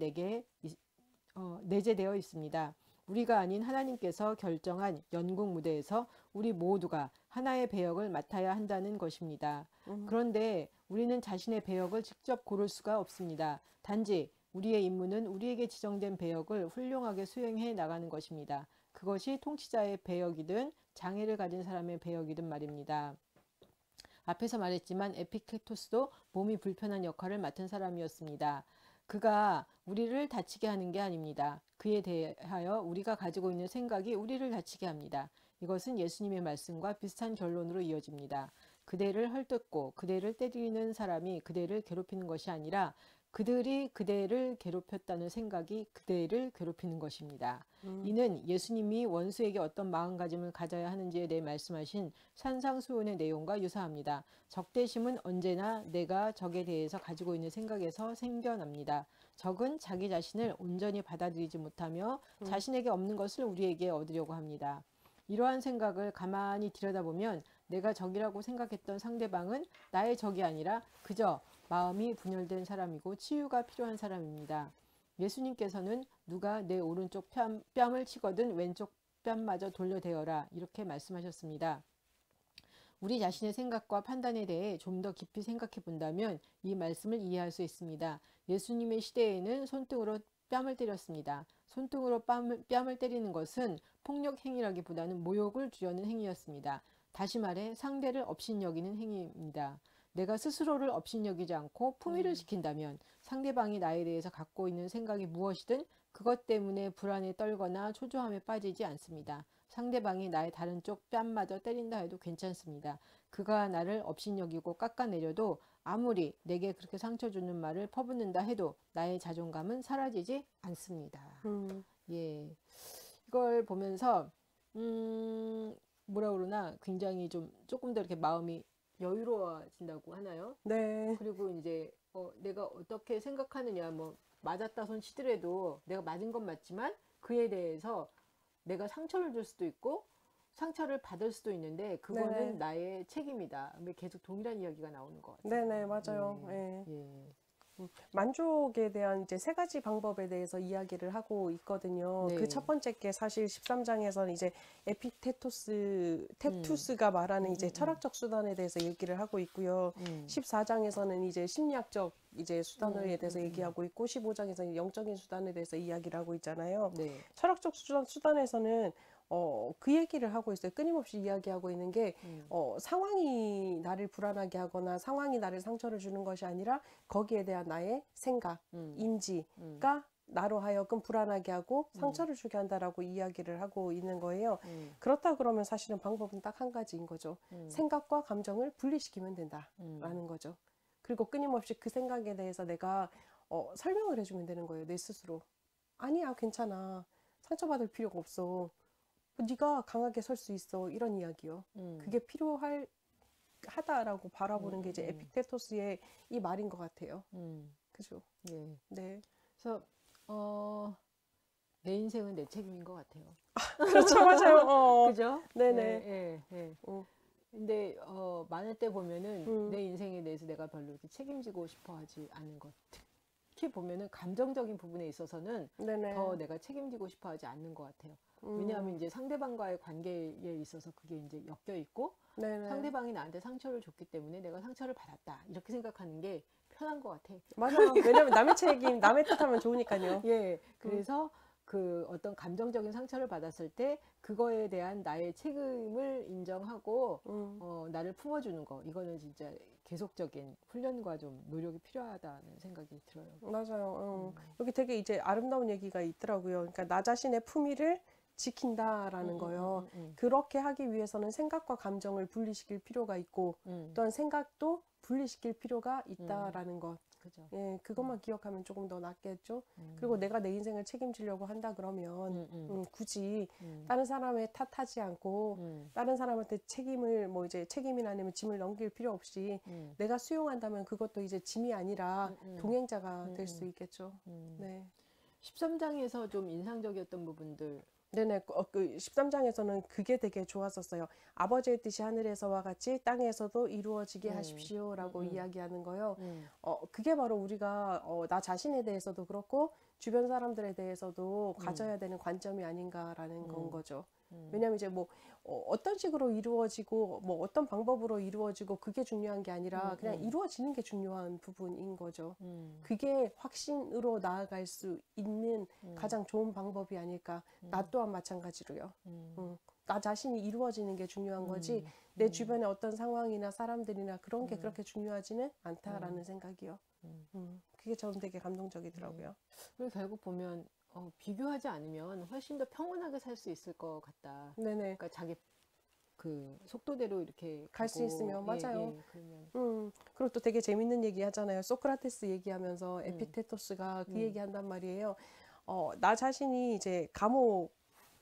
내재되어 있습니다. 우리가 아닌 하나님께서 결정한 연극 무대에서 우리 모두가 하나의 배역을 맡아야 한다는 것입니다. 그런데 우리는 자신의 배역을 직접 고를 수가 없습니다. 단지 우리의 임무는 우리에게 지정된 배역을 훌륭하게 수행해 나가는 것입니다. 그것이 통치자의 배역이든 장애를 가진 사람의 배역이든 말입니다. 앞에서 말했지만 에픽테토스도 몸이 불편한 역할을 맡은 사람이었습니다. 그가 우리를 다치게 하는 게 아닙니다. 그에 대하여 우리가 가지고 있는 생각이 우리를 다치게 합니다. 이것은 예수님의 말씀과 비슷한 결론으로 이어집니다. 그대를 헐뜯고 그대를 때리는 사람이 그대를 괴롭히는 것이 아니라 그들이 그대를 괴롭혔다는 생각이 그대를 괴롭히는 것입니다. 이는 예수님이 원수에게 어떤 마음가짐을 가져야 하는지에 대해 말씀하신 산상수훈의 내용과 유사합니다. 적대심은 언제나 내가 적에 대해서 가지고 있는 생각에서 생겨납니다. 적은 자기 자신을 온전히 받아들이지 못하며 자신에게 없는 것을 우리에게 얻으려고 합니다. 이러한 생각을 가만히 들여다보면 내가 적이라고 생각했던 상대방은 나의 적이 아니라 그저 마음이 분열된 사람이고 치유가 필요한 사람입니다. 예수님께서는 누가 내 오른쪽 뺨을 치거든 왼쪽 뺨마저 돌려대어라 이렇게 말씀하셨습니다. 우리 자신의 생각과 판단에 대해 좀 더 깊이 생각해 본다면 이 말씀을 이해할 수 있습니다. 예수님의 시대에는 손등으로 뺨을 때렸습니다. 손등으로 뺨을 때리는 것은 폭력 행위라기보다는 모욕을 주려는 행위였습니다. 다시 말해 상대를 업신여기는 행위입니다. 내가 스스로를 업신여기지 않고 품위를 지킨다면 상대방이 나에 대해서 갖고 있는 생각이 무엇이든 그것 때문에 불안에 떨거나 초조함에 빠지지 않습니다. 상대방이 나의 다른 쪽 뺨마저 때린다 해도 괜찮습니다. 그가 나를 업신여기고 깎아내려도 아무리 내게 그렇게 상처 주는 말을 퍼붓는다 해도 나의 자존감은 사라지지 않습니다. 예, 이걸 보면서 뭐라 그러나 굉장히 조금 더 이렇게 마음이 여유로워진다고 하나요? 네. 그리고 이제 내가 어떻게 생각하느냐, 뭐 맞았다 손 치더라도 내가 맞은 건 맞지만 그에 대해서 내가 상처를 줄 수도 있고 상처를 받을 수도 있는데 그거는 네. 나의 책임이다. 근데 계속 동일한 이야기가 나오는 것 같아요. 네네, 맞아요. 예. 예. 예. 만족에 대한 이제 세 가지 방법에 대해서 이야기를 하고 있거든요. 네. 그 첫 번째 게 사실 13장에서는 이제 테투스가 말하는 이제 철학적 수단에 대해서 얘기를 하고 있고요. 14장에서는 이제 심리학적 이제 수단에 대해서 얘기하고 있고 15장에서는 영적인 수단에 대해서 이야기를 하고 있잖아요. 네. 철학적 수단에서는 그 얘기를 하고 있어요. 끊임없이 이야기하고 있는 게 상황이 나를 불안하게 하거나 상황이 나를 상처를 주는 것이 아니라 거기에 대한 나의 생각, 인지가 나로 하여금 불안하게 하고 상처를 주게 한다라고 이야기를 하고 있는 거예요. 그렇다 그러면 사실은 방법은 딱 한 가지인 거죠. 생각과 감정을 분리시키면 된다라는 거죠. 그리고 끊임없이 그 생각에 대해서 내가 설명을 해주면 되는 거예요. 내 스스로. 아니야, 괜찮아. 상처받을 필요가 없어. 네가 강하게 설 수 있어. 이런 이야기요. 그게 필요하다라고 바라보는 게 이제 에픽테토스의 이 말인 것 같아요. 그죠? 네. 네. 그래서 내 인생은 내 책임인 것 같아요. 그렇죠, 맞아요. 그죠? 네네. 예, 예. 근데 많을 때 보면은 내 인생에 대해서 내가 별로 이렇게 책임지고 싶어하지 않은 것. 특히 보면은 감정적인 부분에 있어서는 네네. 더 내가 책임지고 싶어하지 않는 것 같아요. 왜냐하면 이제 상대방과의 관계에 있어서 그게 이제 엮여 있고 네네. 상대방이 나한테 상처를 줬기 때문에 내가 상처를 받았다 이렇게 생각하는 게 편한 것 같아. 맞아요. 왜냐면 남의 책임, 남의 뜻하면 좋으니까요. 예, 그래서 그 어떤 감정적인 상처를 받았을 때 그거에 대한 나의 책임을 인정하고 나를 품어주는 거, 이거는 진짜 계속적인 훈련과 좀 노력이 필요하다는 생각이 들어요. 맞아요. 여기 되게 이제 아름다운 얘기가 있더라고요. 그러니까 나 자신의 품위를 지킨다라는 거요. 그렇게 하기 위해서는 생각과 감정을 분리시킬 필요가 있고 또한 생각도 분리시킬 필요가 있다라는 것. 그죠. 예, 그것만 기억하면 조금 더 낫겠죠. 그리고 내가 내 인생을 책임지려고 한다 그러면 굳이 다른 사람의 탓하지 않고 다른 사람한테 책임을 뭐 이제 책임이나 아니면 짐을 넘길 필요 없이 내가 수용한다면 그것도 이제 짐이 아니라 동행자가 될 수 있겠죠. 네. 13장에서 좀 인상적이었던 부분들. 네네. 그 13장에서는 그게 되게 좋았었어요. 아버지의 뜻이 하늘에서와 같이 땅에서도 이루어지게 하십시오라고 이야기하는 거요. 그게 바로 우리가 나 자신에 대해서도 그렇고 주변 사람들에 대해서도 가져야 되는 관점이 아닌가라는 건 거죠. 왜냐하면 이제 뭐 어떤 식으로 이루어지고 뭐 어떤 방법으로 이루어지고 그게 중요한 게 아니라 그냥 이루어지는 게 중요한 부분인 거죠. 그게 확신으로 나아갈 수 있는 가장 좋은 방법이 아닐까. 나 또한 마찬가지로요. 나 자신이 이루어지는 게 중요한 거지 내 주변에 어떤 상황이나 사람들이나 그런 게 그렇게 중요하지는 않다라는 생각이요. 그게 저는 되게 감동적이더라고요. 그리고 결국 보면 비교하지 않으면 훨씬 더 평온하게 살 수 있을 것 같다. 네네. 그러니까 자기 그 속도대로 이렇게 갈 수 가고, 있으면 맞아요. 그러면 그리고 또 되게 재밌는 얘기 하잖아요. 소크라테스 얘기하면서 에피테토스가 그 얘기 한단 말이에요. 나 자신이 이제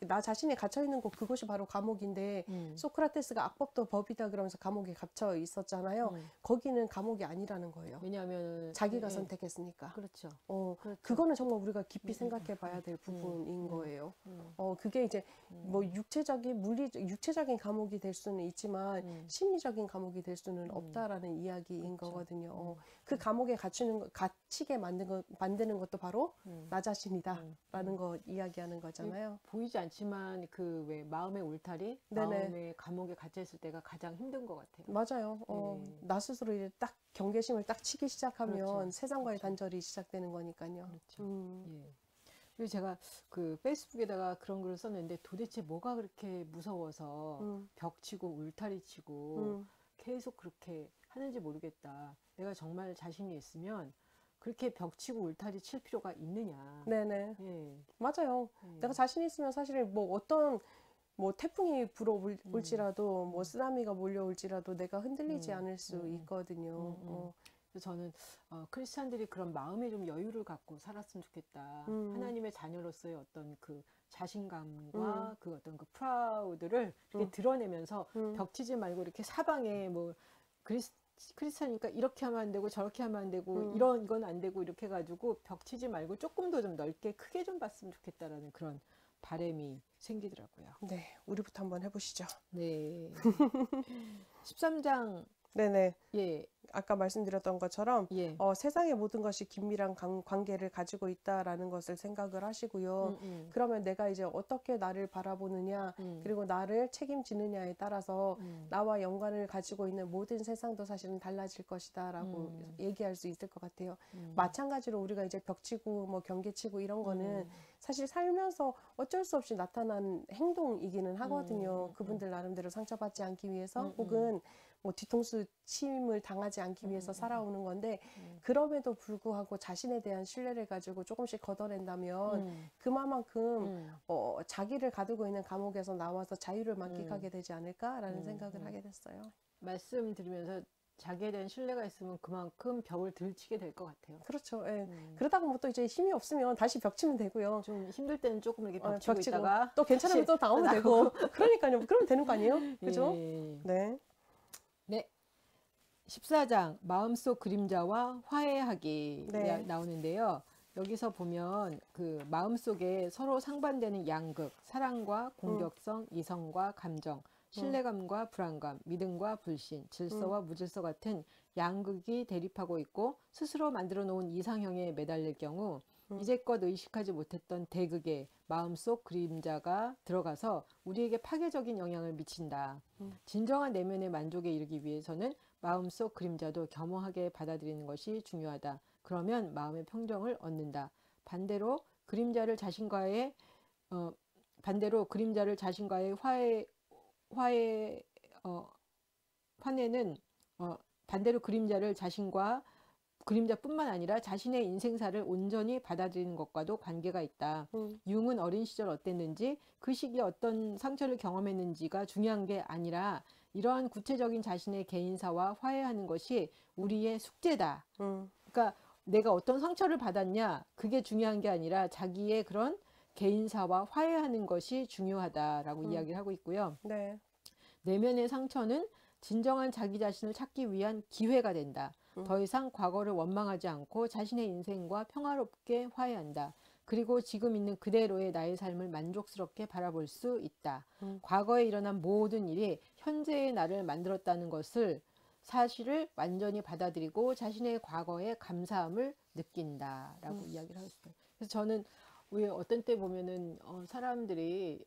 나 자신이 갇혀 있는 곳 그것이 바로 감옥인데 소크라테스가 악법도 법이다 그러면서 감옥에 갇혀 있었잖아요. 거기는 감옥이 아니라는 거예요. 왜냐하면 자기가 선택했으니까. 그렇죠. 그렇죠. 그거는 정말 우리가 깊이 생각해 봐야 될 부분인 거예요. 그게 이제 뭐 육체적인 감옥이 될 수는 있지만 심리적인 감옥이 될 수는 없다라는 이야기인 그렇죠. 거거든요. 그 감옥에 갇히게 만드는 것도 바로 나 자신이다라는 거 이야기하는 거잖아요. 보이지 않지만 그 왜 마음의 울타리, 네네. 마음의 감옥에 갇혀 있을 때가 가장 힘든 것 같아요. 맞아요. 나 스스로 이제 딱 경계심을 딱 치기 시작하면 그렇죠. 세상과의 단절이 시작되는 거니까요. 그렇죠. 예. 그리고 제가 그 페이스북에다가 그런 글을 썼는데 도대체 뭐가 그렇게 무서워서 벽 치고 울타리 치고 계속 그렇게 하는지 모르겠다. 내가 정말 자신이 있으면 그렇게 벽 치고 울타리 칠 필요가 있느냐. 네네. 예. 맞아요. 내가 자신 있으면 사실 뭐 어떤 뭐 태풍이 불어올지라도 뭐 쓰나미가 몰려올지라도 내가 흔들리지 않을 수 있거든요. 그래서 저는 크리스찬들이 그런 마음의 좀 여유를 갖고 살았으면 좋겠다. 하나님의 자녀로서의 어떤 그 자신감과 그 어떤 그 프라우드를 이렇게 드러내면서 벽치지 말고 이렇게 사방에 뭐 크리스찬이니까 이렇게 하면 안 되고 저렇게 하면 안 되고 이건 안 되고 이렇게 해가지고 벽치지 말고 조금 더 좀 넓게 크게 좀 봤으면 좋겠다라는 그런 바람이 생기더라고요. 네, 우리부터 한번 해보시죠. 네. 13장. 네네. 예. 아까 말씀드렸던 것처럼 예. 세상의 모든 것이 긴밀한 관계를 가지고 있다라는 것을 생각을 하시고요. 그러면 내가 이제 어떻게 나를 바라보느냐 그리고 나를 책임지느냐에 따라서 나와 연관을 가지고 있는 모든 세상도 사실은 달라질 것이다 라고 얘기할 수 있을 것 같아요. 마찬가지로 우리가 이제 벽치고 뭐 경계치고 이런 거는 사실 살면서 어쩔 수 없이 나타난 행동이기는 하거든요. 그분들 나름대로 상처받지 않기 위해서 혹은 뭐 뒤통수 침을 당하지 않기 위해서 살아오는 건데 그럼에도 불구하고 자신에 대한 신뢰를 가지고 조금씩 걷어낸다면 그만큼 자기를 가두고 있는 감옥에서 나와서 자유를 만끽하게 되지 않을까라는 생각을 하게 됐어요. 말씀드리면서 자기에 대한 신뢰가 있으면 그만큼 벽을 들치게 될 것 같아요. 그렇죠. 예. 그러다가 뭐 또 이제 힘이 없으면 다시 벽 치면 되고요. 좀 힘들 때는 조금 이렇게 벽 치고 있다가 또 괜찮으면 또 나오면 되고 그러니까요. 그러면 되는 거 아니에요? 그죠? 예. 네. 네. 14장 마음속 그림자와 화해하기 나오는데요. 여기서 보면 그 마음속에 서로 상반되는 양극, 사랑과 공격성, 이성과 감정, 신뢰감과 불안감, 믿음과 불신, 질서와 무질서 같은 양극이 대립하고 있고 스스로 만들어 놓은 이상형에 매달릴 경우 이제껏 의식하지 못했던 대극의 마음속 그림자가 들어가서 우리에게 파괴적인 영향을 미친다. 진정한 내면의 만족에 이르기 위해서는 마음속 그림자도 겸허하게 받아들이는 것이 중요하다. 그러면 마음의 평정을 얻는다. 반대로 그림자를 자신과의 반대로 그림자를 자신과의 환해는 반대로 그림자를 그림자뿐만 아니라 자신의 인생사를 온전히 받아들이는 것과도 관계가 있다. 융은 어린 시절 어땠는지 그 시기에 어떤 상처를 경험했는지가 중요한 게 아니라 이러한 구체적인 자신의 개인사와 화해하는 것이 우리의 숙제다. 그러니까 내가 어떤 상처를 받았냐 그게 중요한 게 아니라 자기의 그런 개인사와 화해하는 것이 중요하다라고 이야기를 하고 있고요. 네. 내면의 상처는 진정한 자기 자신을 찾기 위한 기회가 된다. 더 이상 과거를 원망하지 않고 자신의 인생과 평화롭게 화해한다. 그리고 지금 있는 그대로의 나의 삶을 만족스럽게 바라볼 수 있다. 과거에 일어난 모든 일이 현재의 나를 만들었다는 사실을 완전히 받아들이고 자신의 과거에 감사함을 느낀다라고 이야기를 하고 있어요. 그래서 저는 왜 어떤 때 보면은 사람들이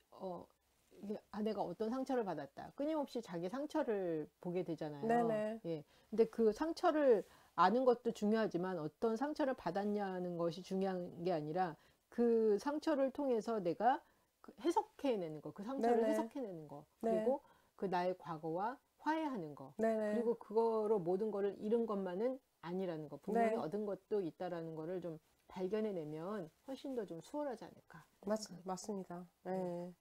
내가 어떤 상처를 받았다. 끊임없이 자기 상처를 보게 되잖아요. 네네. 예. 근데 그 상처를 아는 것도 중요하지만 어떤 상처를 받았냐는 것이 중요한 게 아니라 그 상처를 통해서 내가 해석해내는 거, 그 상처를 네네. 해석해내는 거, 네. 그리고 그 나의 과거와 화해하는 거, 네네. 그리고 그거로 모든 거를 잃은 것만은 아니라는 거, 분명히 네. 얻은 것도 있다라는 거를 좀 발견해내면 훨씬 더 좀 수월하지 않을까. 맞습니다. 네.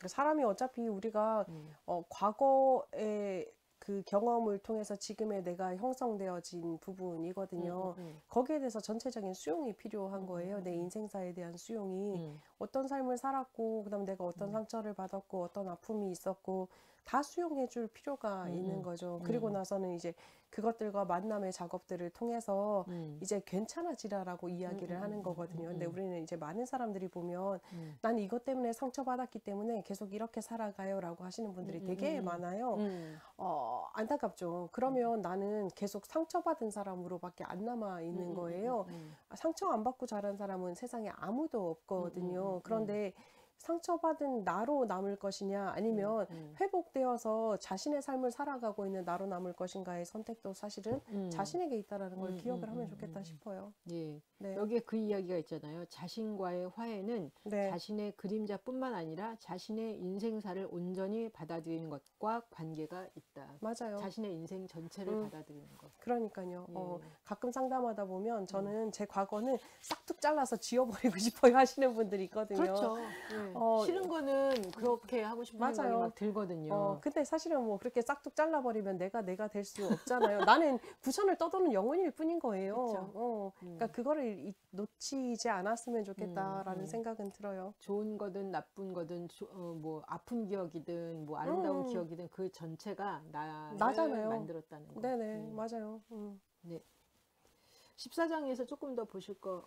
사람이 어차피 우리가 음. 과거의 그 경험을 통해서 지금의 내가 형성되어진 부분이거든요. 거기에 대해서 전체적인 수용이 필요한 거예요. 내 인생사에 대한 수용이. 어떤 삶을 살았고, 그다음 내가 어떤 상처를 받았고, 어떤 아픔이 있었고, 다 수용해 줄 필요가 있는 거죠. 그리고 나서는 이제 그것들과 만남의 작업들을 통해서 이제 괜찮아지라라고 이야기를 하는 거거든요. 근데 우리는 이제 많은 사람들이 보면 난 이것 때문에 상처받았기 때문에 계속 이렇게 살아가요라고 하시는 분들이 되게 많아요. 안타깝죠. 그러면 나는 계속 상처받은 사람으로밖에 안 남아 있는 거예요. 상처 안 받고 자란 사람은 세상에 아무도 없거든요. 그런데 상처받은 나로 남을 것이냐 아니면 회복되어서 자신의 삶을 살아가고 있는 나로 남을 것인가의 선택도 사실은 자신에게 있다라는 걸 기억을 하면 좋겠다 싶어요. 예. 네. 여기에 그 이야기가 있잖아요. 자신과의 화해는 네. 자신의 그림자뿐만 아니라 자신의 인생사를 온전히 받아들이는 것과 관계가 있다. 맞아요. 자신의 인생 전체를 받아들이는 것. 그러니까요. 예. 가끔 상담하다 보면 저는 제 과거는 싹둑 잘라서 지워버리고 싶어요 하시는 분들이 있거든요. 그렇죠. 예. 싫은 거는 그렇게 하고 싶은 맞아요. 생각이 막 들거든요. 근데 사실은 뭐 그렇게 싹둑 잘라버리면 내가 될 수 없잖아요. 나는 구천을 떠도는 영혼일 뿐인 거예요. 그렇죠. 그러니까 그거를 놓치지 않았으면 좋겠다라는 생각은 들어요. 좋은 거든 나쁜 거든 뭐 아픈 기억이든 뭐 아름다운 기억이든 그 전체가 나를 만들었다는 거. 네네, 맞아요. 네. 14장에서 조금 더 보실 거.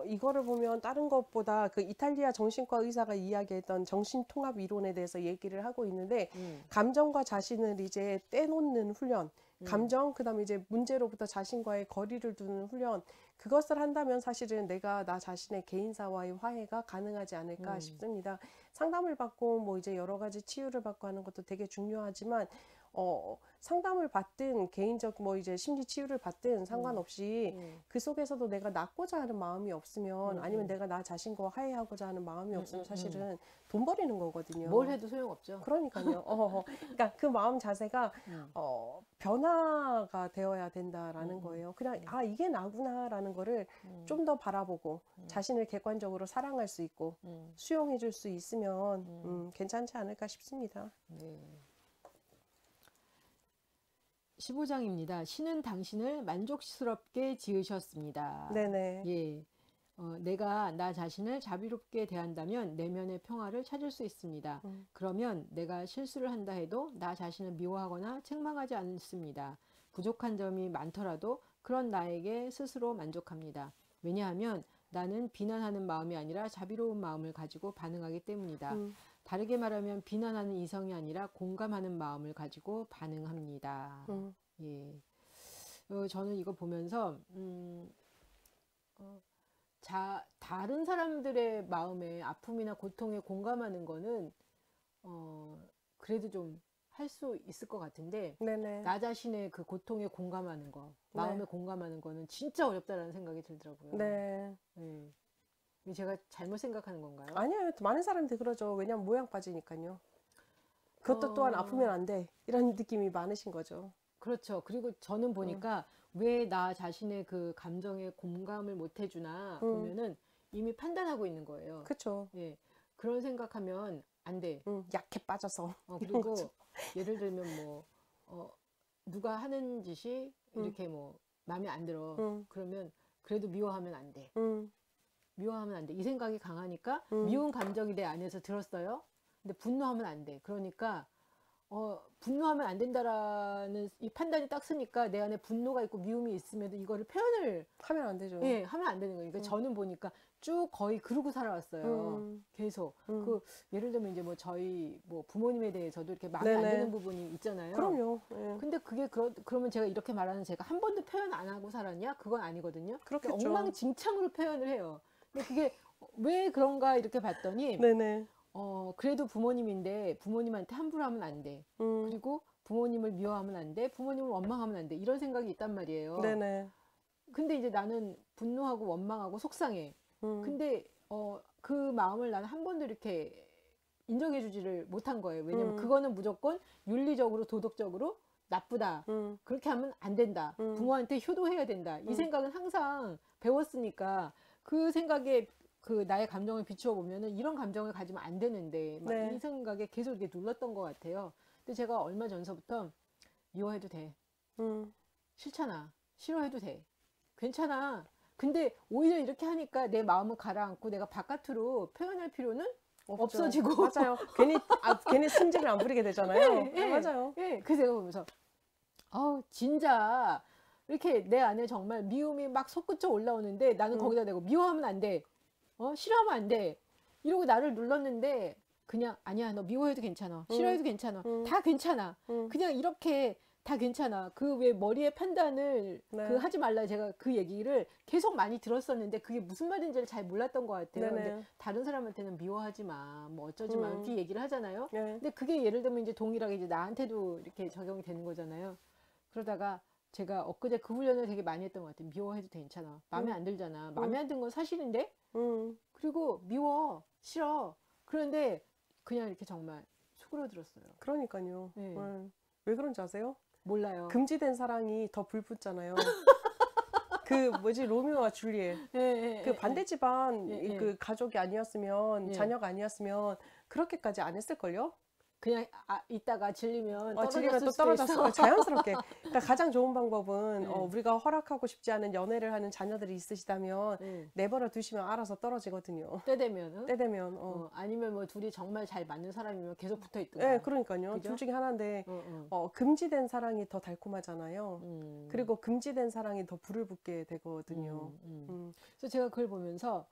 이거를 보면 다른 것보다 그 이탈리아 정신과 의사가 이야기했던 정신통합 이론에 대해서 얘기를 하고 있는데 감정과 자신을 이제 떼놓는 훈련, 감정, 그다음에 이제 문제로부터 자신과의 거리를 두는 훈련, 그것을 한다면 사실은 내가 나 자신의 개인사와의 화해가 가능하지 않을까 싶습니다. 상담을 받고 뭐 이제 여러 가지 치유를 받고 하는 것도 되게 중요하지만 상담을 받든 개인적 뭐 이제 심리 치유를 받든 상관없이 그 속에서도 내가 낫고자 하는 마음이 없으면 아니면 내가 나 자신과 화해하고자 하는 마음이 없으면 사실은 돈 버리는 거거든요. 뭘 해도 소용없죠. 그러니까요. 그러니까 그 마음 자세가 변화가 되어야 된다라는 거예요. 그냥 이게 나구나라는 거를 좀 더 바라보고 자신을 객관적으로 사랑할 수 있고 수용해 줄 수 있으면 괜찮지 않을까 싶습니다. 네. 15장입니다. 신은 당신을 만족스럽게 지으셨습니다. 네네. 예. 내가 나 자신을 자비롭게 대한다면 내면의 평화를 찾을 수 있습니다. 그러면 내가 실수를 한다 해도 나 자신을 미워하거나 책망하지 않습니다. 부족한 점이 많더라도 그런 나에게 스스로 만족합니다. 왜냐하면 나는 비난하는 마음이 아니라 자비로운 마음을 가지고 반응하기 때문이다. 다르게 말하면 비난하는 이성이 아니라 공감하는 마음을 가지고 반응합니다. 예. 저는 이거 보면서 다른 사람들의 마음에 아픔이나 고통에 공감하는 거는 그래도 좀 할 수 있을 것 같은데 네네. 나 자신의 그 고통에 공감하는 거, 마음에 공감하는 거는 진짜 어렵다라는 생각이 들더라고요. 네. 네. 제가 잘못 생각하는 건가요? 아니에요. 많은 사람들이 그러죠. 왜냐면 모양 빠지니까요. 그것도 또한 아프면 안 돼. 이런 느낌이 많으신 거죠. 그렇죠. 그리고 저는 보니까 왜 나 자신의 그 감정에 공감을 못 해주나 보면은 이미 판단하고 있는 거예요. 그렇죠. 예. 그런 생각하면 안 돼. 약해 빠져서. 그리고 예를 들면 뭐, 누가 하는 짓이 이렇게 뭐 마음에 안 들어. 그러면 그래도 미워하면 안 돼. 미워하면 안 돼. 이 생각이 강하니까 미운 감정이 내 안에서 들었어요. 근데 분노하면 안 돼. 그러니까 분노하면 안 된다라는 이 판단이 딱 쓰니까 내 안에 분노가 있고 미움이 있음에도 이거를 표현을 하면 안 되죠. 예, 하면 안 되는 거예요. 그러니까 저는 보니까 쭉 거의 그러고 살아왔어요. 계속. 그 예를 들면 이제 뭐 저희 뭐 부모님에 대해서도 이렇게 마음에 안 네네. 드는 부분이 있잖아요. 그럼요. 예. 근데 그게 그러면 제가 이렇게 말하는 제가 한 번도 표현 안 하고 살았냐? 그건 아니거든요. 그렇겠죠. 엉망진창으로 표현을 해요. 근데 그게 왜 그런가 이렇게 봤더니 네네. 그래도 부모님인데 부모님한테 함부로 하면 안 돼. 그리고 부모님을 미워하면 안 돼. 부모님을 원망하면 안 돼. 이런 생각이 있단 말이에요. 네네. 근데 이제 나는 분노하고 원망하고 속상해. 근데 그 마음을 나는 한 번도 이렇게 인정해주지를 못한 거예요. 왜냐면 그거는 무조건 윤리적으로 도덕적으로 나쁘다. 그렇게 하면 안 된다. 부모한테 효도해야 된다. 이 생각은 항상 배웠으니까 그 생각에 그 나의 감정을 비추어 보면은 이런 감정을 가지면 안 되는데 막 네. 이 생각에 계속 이렇게 눌렀던 것 같아요. 근데 제가 얼마 전서부터 미워해도 돼. 싫잖아. 싫어해도 돼. 괜찮아. 근데 오히려 이렇게 하니까 내 마음을 가라앉고 내가 바깥으로 표현할 필요는 없죠. 없어지고. 맞아요. 괜히 승질을 안 부리게 되잖아요. 예, 맞아요. 예. 그래서 제가 보면서 진짜 이렇게 내 안에 정말 미움이 막 솟구쳐 올라오는데 나는 거기다 대고 미워하면 안 돼. 싫어하면 안 돼. 이러고 나를 눌렀는데 그냥 아니야, 너 미워해도 괜찮아. 싫어해도 괜찮아. 다 괜찮아. 그냥 이렇게 다 괜찮아. 그 왜 머리의 판단을 네. 그 하지 말라 제가 그 얘기를 계속 많이 들었었는데 그게 무슨 말인지를 잘 몰랐던 것 같아요. 네네. 근데 다른 사람한테는 미워하지 마, 뭐 어쩌지 마 이렇게 얘기를 하잖아요. 네. 근데 그게 예를 들면 이제 동일하게 이제 나한테도 이렇게 적용이 되는 거잖아요. 그러다가 제가 엊그제 그 훈련을 되게 많이 했던 것 같아요. 미워해도 괜찮아. 마음에 안 들잖아. 마음에 안 든 건 사실인데. 그리고 미워, 싫어. 그런데 그냥 이렇게 정말 속으로 들었어요. 그러니까요. 네. 왜 그런지 아세요? 몰라요. 금지된 사랑이 더 불붙잖아요. 그 뭐지 로미오와 줄리엣. 그 반대 집안 그 가족이 아니었으면 자녀가 아니었으면 그렇게까지 안 했을걸요? 그냥 이따가 질리면 질리면 또 떨어졌을 수도 떨어졌어. 있어. 자연스럽게. 그러니까 가장 좋은 방법은 우리가 허락하고 싶지 않은 연애를 하는 자녀들이 있으시다면 내버려 두시면 알아서 떨어지거든요. 때 되면. 때 되면. 아니면 뭐 둘이 정말 잘 맞는 사람이면 계속 붙어 있든가. 네, 그러니까요. 그죠? 둘 중에 하나인데 금지된 사랑이 더 달콤하잖아요. 그리고 금지된 사랑이 더 불을 붙게 되거든요. 그래서 제가 그걸 보면서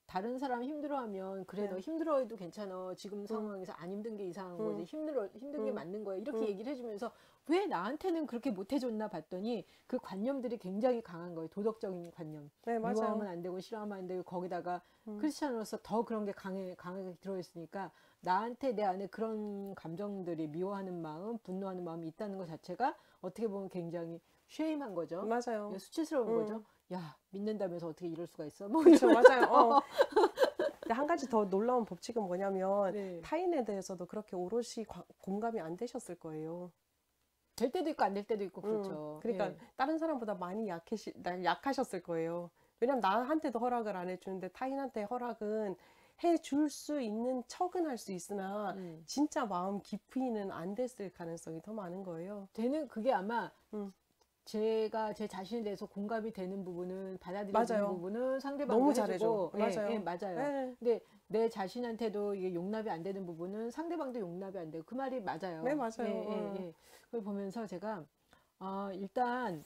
다른 사람 힘들어하면 그래 너 힘들어해도 괜찮아. 지금 상황에서 안 힘든 게 이상한 거지. 힘든 게 맞는 거야. 이렇게 얘기를 해주면서 왜 나한테는 그렇게 못 해줬나 봤더니 그 관념들이 굉장히 강한 거예요. 도덕적인 관념. 네, 맞아요. 미워하면 안 되고 싫어하면 안 되고 거기다가 크리스찬으로서 더 그런 게 강하게 들어있으니까 나한테 내 안에 그런 감정들이 미워하는 마음, 분노하는 마음이 있다는 것 자체가 어떻게 보면 굉장히 쉐임한 거죠. 맞아요. 수치스러운 거죠. 야, 믿는다면서 어떻게 이럴 수가 있어? 뭐 그렇죠, 이러면서. 맞아요. 근데 한 가지 더 놀라운 법칙은 뭐냐면 네. 타인에 대해서도 그렇게 오롯이 공감이 안 되셨을 거예요. 될 때도 있고 안 될 때도 있고 그렇죠. 그러니까 예. 다른 사람보다 많이 약하셨을 거예요. 왜냐면 나한테도 허락을 안 해주는데 타인한테 허락은 해줄 수 있는 척은 할 수 있으나 진짜 마음 깊이는 안 됐을 가능성이 더 많은 거예요. 그게 아마 제가 제 자신에 대해서 공감이 되는 부분은 받아들이는 맞아요. 부분은 상대방도 너무 해주고, 잘해줘. 맞아요. 예, 맞아요. 네. 근데 내 자신한테도 이게 용납이 안 되는 부분은 상대방도 용납이 안 되고 그 말이 맞아요. 네, 맞아요. 예. 그걸 보면서 제가 일단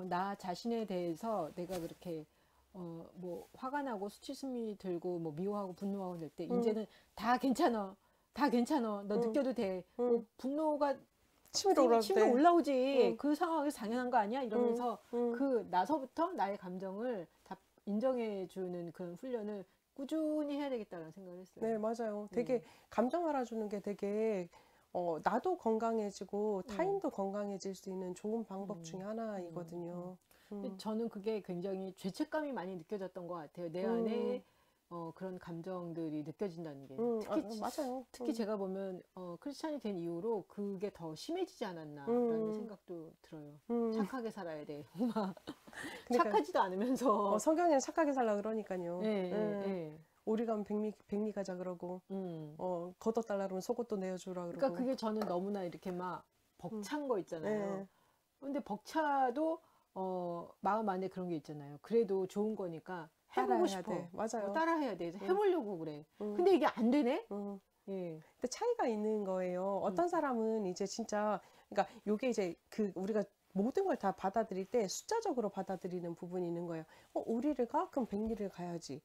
나 자신에 대해서 내가 그렇게 뭐 화가 나고 수치심이 들고 뭐 미워하고 분노하고 될 때 이제는 다 괜찮아. 너 느껴도 돼. 뭐 분노가 침이 올라오지. 그 상황에서 당연한 거 아니야? 이러면서 그 나서부터 나의 감정을 다 인정해주는 그런 훈련을 꾸준히 해야 되겠다는 생각을 했어요. 네, 맞아요. 되게 감정 알아주는 게 되게 나도 건강해지고 타인도 건강해질 수 있는 좋은 방법 중에 하나이거든요. 근데 저는 그게 굉장히 죄책감이 많이 느껴졌던 것 같아요. 내 안에 그런 감정들이 느껴진다는 게. 맞아요. 특히 제가 보면 크리스찬이 된 이후로 그게 더 심해지지 않았나라는 생각도 들어요. 착하게 살아야 돼. 막 그러니까, 착하지도 않으면서. 성경에는 착하게 살라 그러니까요. 예, 예. 오리 가면 백리 가자 그러고, 걷어달라 그러면 속옷도 내어주라 그러고. 그러니까 그게 저는 너무나 이렇게 막 벅찬 거 있잖아요. 네. 근데 벅차도 마음 안에 그런 게 있잖아요. 그래도 좋은 거니까 해보고 따라해야 싶어. 돼. 맞아요. 따라해야 돼. 해보려고 그래. 근데 이게 안 되네? 예. 근데 차이가 있는 거예요. 어떤 사람은 이제 진짜, 그러니까 요게 이제 우리가 모든 걸 다 받아들일 때 숫자적으로 받아들이는 부분이 있는 거예요. 오리를 가? 그럼 백리를 가야지.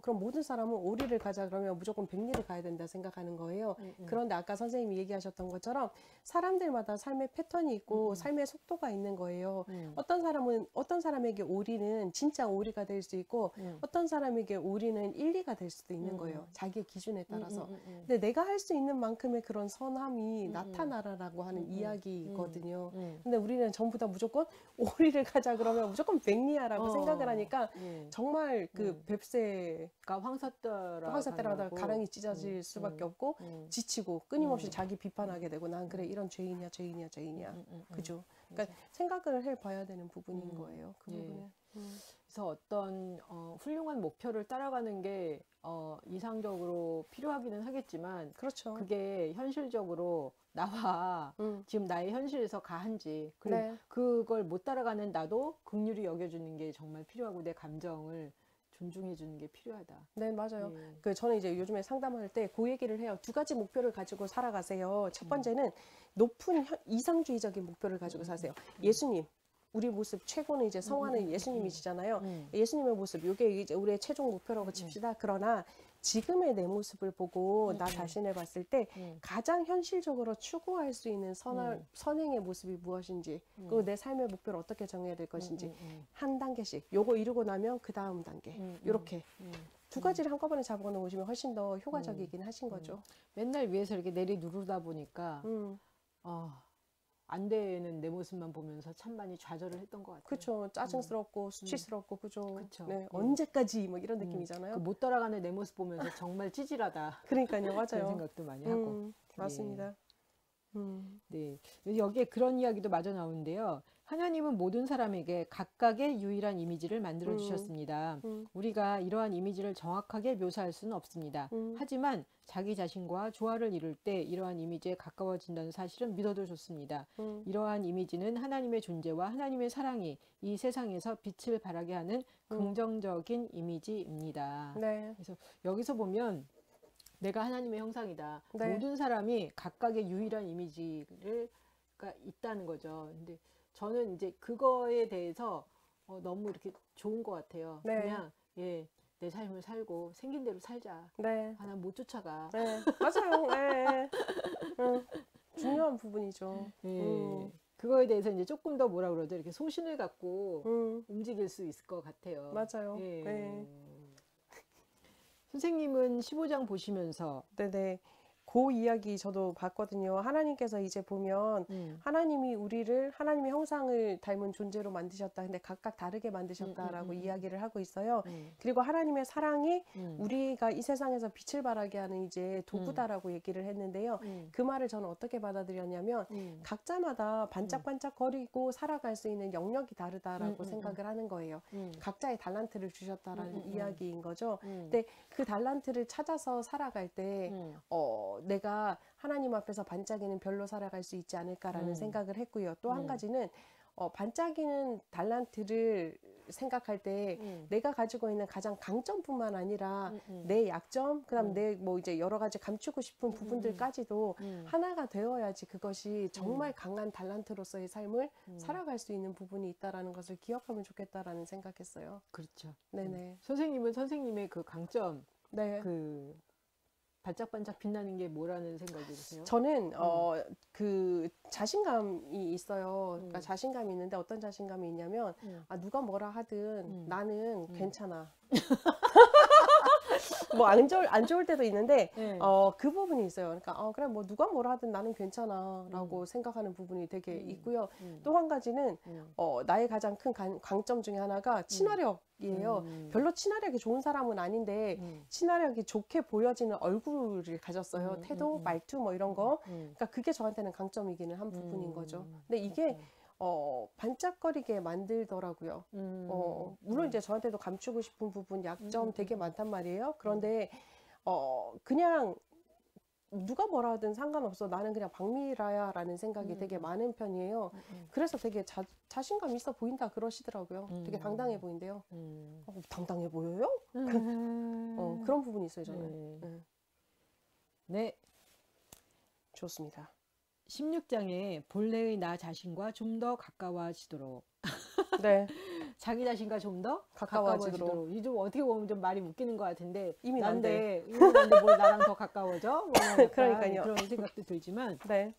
그럼 모든 사람은 오리를 가자 그러면 무조건 백리를 가야 된다 생각하는 거예요. 그런데 아까 선생님이 얘기하셨던 것처럼 사람들마다 삶의 패턴이 있고 삶의 속도가 있는 거예요. 어떤 사람에게 오리는 진짜 오리가 될 수 있고 어떤 사람에게 오리는 1, 2가 될 수도 있는 거예요. 자기의 기준에 따라서. 근데 내가 할 수 있는 만큼의 그런 선함이 나타나라라고 하는 이야기거든요. 근데 우리는 전부 다 무조건 오리를 가자 그러면 무조건 백리야라고 생각을 하니까 정말 그 뱁새 그러니까 황사 따라 가랑이 찢어질 수밖에 없고 지치고 끊임없이 자기 비판하게 되고 난 그래 이런 죄인이야 그죠? 그러니까 생각을 해봐야 되는 부분인 거예요. 그 부분은. 그래서 어떤 훌륭한 목표를 따라가는 게 이상적으로 필요하기는 하겠지만 그렇죠. 그게 현실적으로 나와 지금 나의 현실에서 가한지 그리고 네. 그걸 못 따라가는 나도 긍휼히 여겨주는 게 정말 필요하고 내 감정을 존중해 주는 게 필요하다. 네, 맞아요. 저는 이제 요즘에 상담할 때 그 얘기를 해요. 2가지 목표를 가지고 살아가세요. 첫 번째는 높은 이상주의적인 목표를 가지고 사세요. 예수님. 우리 모습 최고는 이제 성화는 예수님이시잖아요. 예수님의 모습, 이게 이제 우리의 최종 목표라고 칩시다. 그러나 지금의 내 모습을 보고 나 자신을 봤을 때 가장 현실적으로 추구할 수 있는 선행의 모습이 무엇인지, 그리고 내 삶의 목표를 어떻게 정해야 될 것인지 한 단계씩 요거 이루고 나면 그 다음 단계 이렇게 2가지를 한꺼번에 잡아놓으시면 훨씬 더 효과적이긴 하신 거죠. 맨날 위에서 이렇게 내리 누르다 보니까 안 되는 내 모습만 보면서 참 많이 좌절을 했던 것 같아요. 그렇죠. 짜증스럽고 수치스럽고 그죠. 그쵸. 네, 언제까지 뭐 이런 느낌이잖아요. 못 따라가는 내 모습 보면서 정말 찌질하다. 그러니까요, 맞아요. 그런 생각도 많이 하고. 맞습니다. 네, 여기에 그런 이야기도 마저 나오는데요. 하나님은 모든 사람에게 각각의 유일한 이미지를 만들어 주셨습니다. 우리가 이러한 이미지를 정확하게 묘사할 수는 없습니다. 하지만 자기 자신과 조화를 이룰 때 이러한 이미지에 가까워진다는 사실은 믿어도 좋습니다. 이러한 이미지는 하나님의 존재와 하나님의 사랑이 이 세상에서 빛을 발하게 하는 긍정적인 이미지입니다. 네. 그래서 여기서 보면 내가 하나님의 형상이다. 네. 모든 사람이 각각의 유일한 이미지가 있다는 거죠. 근데 저는 이제 그거에 대해서 너무 이렇게 좋은 것 같아요. 네. 그냥 내 삶을 살고 생긴 대로 살자. 네. 난 못 쫓아가. 네. 맞아요. 네. 중요한 부분이죠. 그거에 대해서 이제 조금 더 뭐라 그러죠? 이렇게 소신을 갖고 움직일 수 있을 것 같아요. 맞아요. 네. 선생님은 15장 보시면서 네네. 그 이야기 저도 봤거든요. 하나님께서 이제 보면 하나님이 우리를 하나님의 형상을 닮은 존재로 만드셨다. 근데 각각 다르게 만드셨다라고 이야기를 하고 있어요. 그리고 하나님의 사랑이 우리가 이 세상에서 빛을 발하게 하는 이제 도구다라고 얘기를 했는데요. 그 말을 저는 어떻게 받아들였냐면 각자마다 반짝반짝거리고 살아갈 수 있는 영역이 다르다라고 생각을 하는 거예요. 각자의 달란트를 주셨다라는 이야기인 거죠. 근데 그 달란트를 찾아서 살아갈 때 내가 하나님 앞에서 반짝이는 별로 살아갈 수 있지 않을까라는 생각을 했고요. 또 한 가지는 반짝이는 달란트를 생각할 때 내가 가지고 있는 가장 강점뿐만 아니라 내 약점, 그다음 내 뭐 이제 여러 가지 감추고 싶은 부분들까지도 하나가 되어야지 그것이 정말 강한 달란트로서의 삶을 살아갈 수 있는 부분이 있다라는 것을 기억하면 좋겠다라는 생각했어요. 그렇죠. 네네. 선생님은 선생님의 그 강점, 네. 그 반짝반짝 빛나는 게 뭐라는 생각이 드세요? 저는 그 자신감이 있어요. 그러니까 자신감이 있는데 어떤 자신감이 있냐면 누가 뭐라 하든 나는 괜찮아. 뭐 안 좋을 때도 있는데 네. 그 부분이 있어요. 그러니까 그래 뭐 누가 뭐라 하든 나는 괜찮아라고 생각하는 부분이 되게 있고요. 또 한 가지는 나의 가장 큰 강점 중에 하나가 친화력이에요. 별로 친화력이 좋은 사람은 아닌데 친화력이 좋게 보여지는 얼굴을 가졌어요. 태도, 말투 뭐 이런 거. 그러니까 그게 저한테는 강점이기는 한 부분인 거죠. 근데 이게 반짝거리게 만들더라고요. 물론 이제 저한테도 감추고 싶은 부분, 약점 되게 많단 말이에요. 그런데, 그냥 누가 뭐라 하든 상관없어. 나는 그냥 박미라야 라는 생각이 되게 많은 편이에요. 그래서 되게 자신감 있어 보인다 그러시더라고요. 되게 당당해 보인대요. 당당해 보여요? 그런 부분이 있어요, 저는. 네. 좋습니다. 16장에 본래의 나 자신과 좀 더 가까워지도록. 네. 자기 자신과 좀 더 가까워지도록. 가까워지도록. 이 좀 어떻게 보면 좀 말이 웃기는 것 같은데. 이미 난데 뭘 나랑 더 가까워져? 뭐 약간 그러니까요. 그런 생각도 들지만. 네.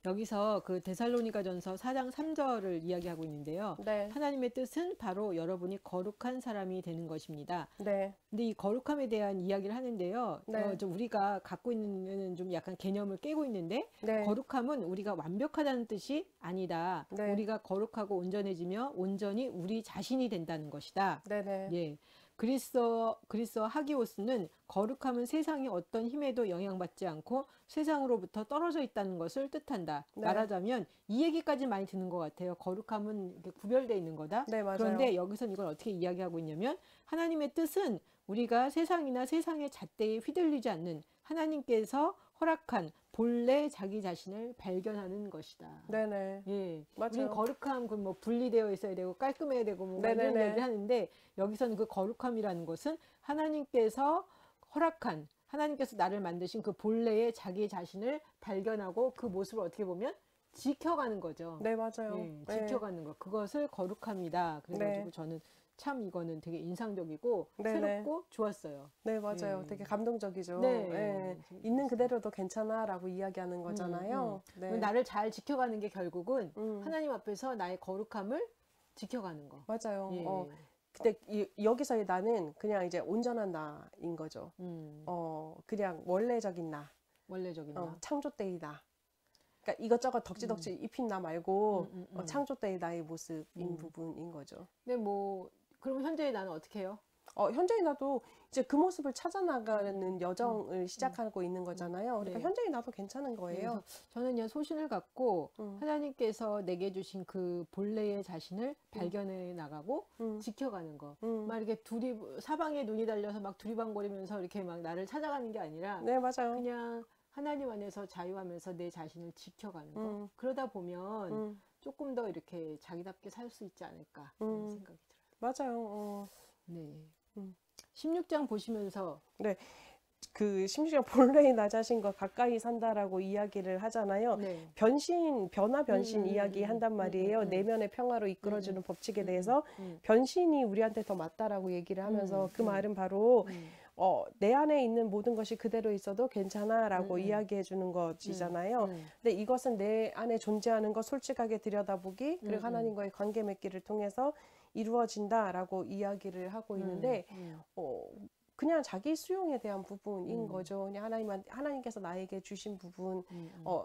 여기서 그 데살로니가전서 4장 3절을 이야기하고 있는데요. 네. 하나님의 뜻은 바로 여러분이 거룩한 사람이 되는 것입니다. 네. 근데 이 거룩함에 대한 이야기를 하는데요. 네. 좀 우리가 갖고 있는 좀 약간 개념을 깨고 있는데 네. 거룩함은 우리가 완벽하다는 뜻이 아니다. 네. 우리가 거룩하고 온전해지며 온전히 우리 자신이 된다는 것이다. 네네. 예. 그리스어 하기오스는 거룩함은 세상의 어떤 힘에도 영향받지 않고 세상으로부터 떨어져 있다는 것을 뜻한다. 네. 말하자면 이 얘기까지 많이 듣는 것 같아요. 거룩함은 이렇게 구별되어 있는 거다. 네, 맞아요. 그런데 여기서는 이걸 어떻게 이야기하고 있냐면 하나님의 뜻은 우리가 세상이나 세상의 잣대에 휘둘리지 않는 하나님께서 허락한 본래 자기 자신을 발견하는 것이다. 네네. 예, 맞아요. 우리 거룩함 그 뭐 분리되어 있어야 되고 깔끔해야 되고 뭐 이런 네네네. 얘기를 하는데 여기서는 그 거룩함이라는 것은 하나님께서 허락한 하나님께서 나를 만드신 그 본래의 자기 자신을 발견하고 그 모습을 어떻게 보면 지켜가는 거죠. 네, 맞아요. 예, 네. 지켜가는 것. 그것을 거룩합니다. 그래가지고 네. 저는 참 이거는 되게 인상적이고 네네. 새롭고 좋았어요. 네, 맞아요. 네. 되게 감동적이죠. 네. 예. 있는 그대로도 괜찮아 라고 이야기하는 거잖아요. 네. 나를 잘 지켜가는 게 결국은 음. 하나님 앞에서 나의 거룩함을 지켜가는 거. 맞아요. 예. 근데 여기서의 나는 그냥 이제 온전한 나인 거죠. 그냥 원래적인 나. 원래적인 나. 창조 때의 나. 그러니까 이것저것 덕지덕지 입힌 나 말고 창조 때의 나의 모습인 부분인 거죠. 근데 뭐 그럼 현재의 나는 어떻게 해요? 현재의 나도 이제 그 모습을 찾아나가는 여정을 시작하고 있는 거잖아요. 그러니까 네. 현재의 나도 괜찮은 거예요. 그래서 저는 그냥 소신을 갖고 하나님께서 내게 주신 그 본래의 자신을 발견해 나가고 지켜가는 거. 막 이렇게 사방에 눈이 달려서 막 두리번거리면서 이렇게 막 나를 찾아가는 게 아니라 네, 맞아요. 그냥 하나님 안에서 자유하면서 내 자신을 지켜가는 거. 그러다 보면 조금 더 이렇게 자기답게 살 수 있지 않을까 하는 생각이 들어요. 맞아요. 네. 16장 보시면서 네. 그 심지어 본래의 나 자신과 가까이 산다라고 이야기를 하잖아요. 네. 변화 변신 이야기 한단 말이에요. 내면의 평화로 이끌어주는 법칙에 대해서 변신이 우리한테 더 맞다라고 얘기를 하면서 그 말은 바로 내 안에 있는 모든 것이 그대로 있어도 괜찮아라고 이야기해 주는 것이잖아요. 근데 이것은 내 안에 존재하는 것 솔직하게 들여다보기 그리고 하나님과의 관계 맺기를 통해서 이루어진다라고 이야기를 하고 있는데 그냥 자기 수용에 대한 부분인 거죠. 그냥 하나님께서 나에게 주신 부분.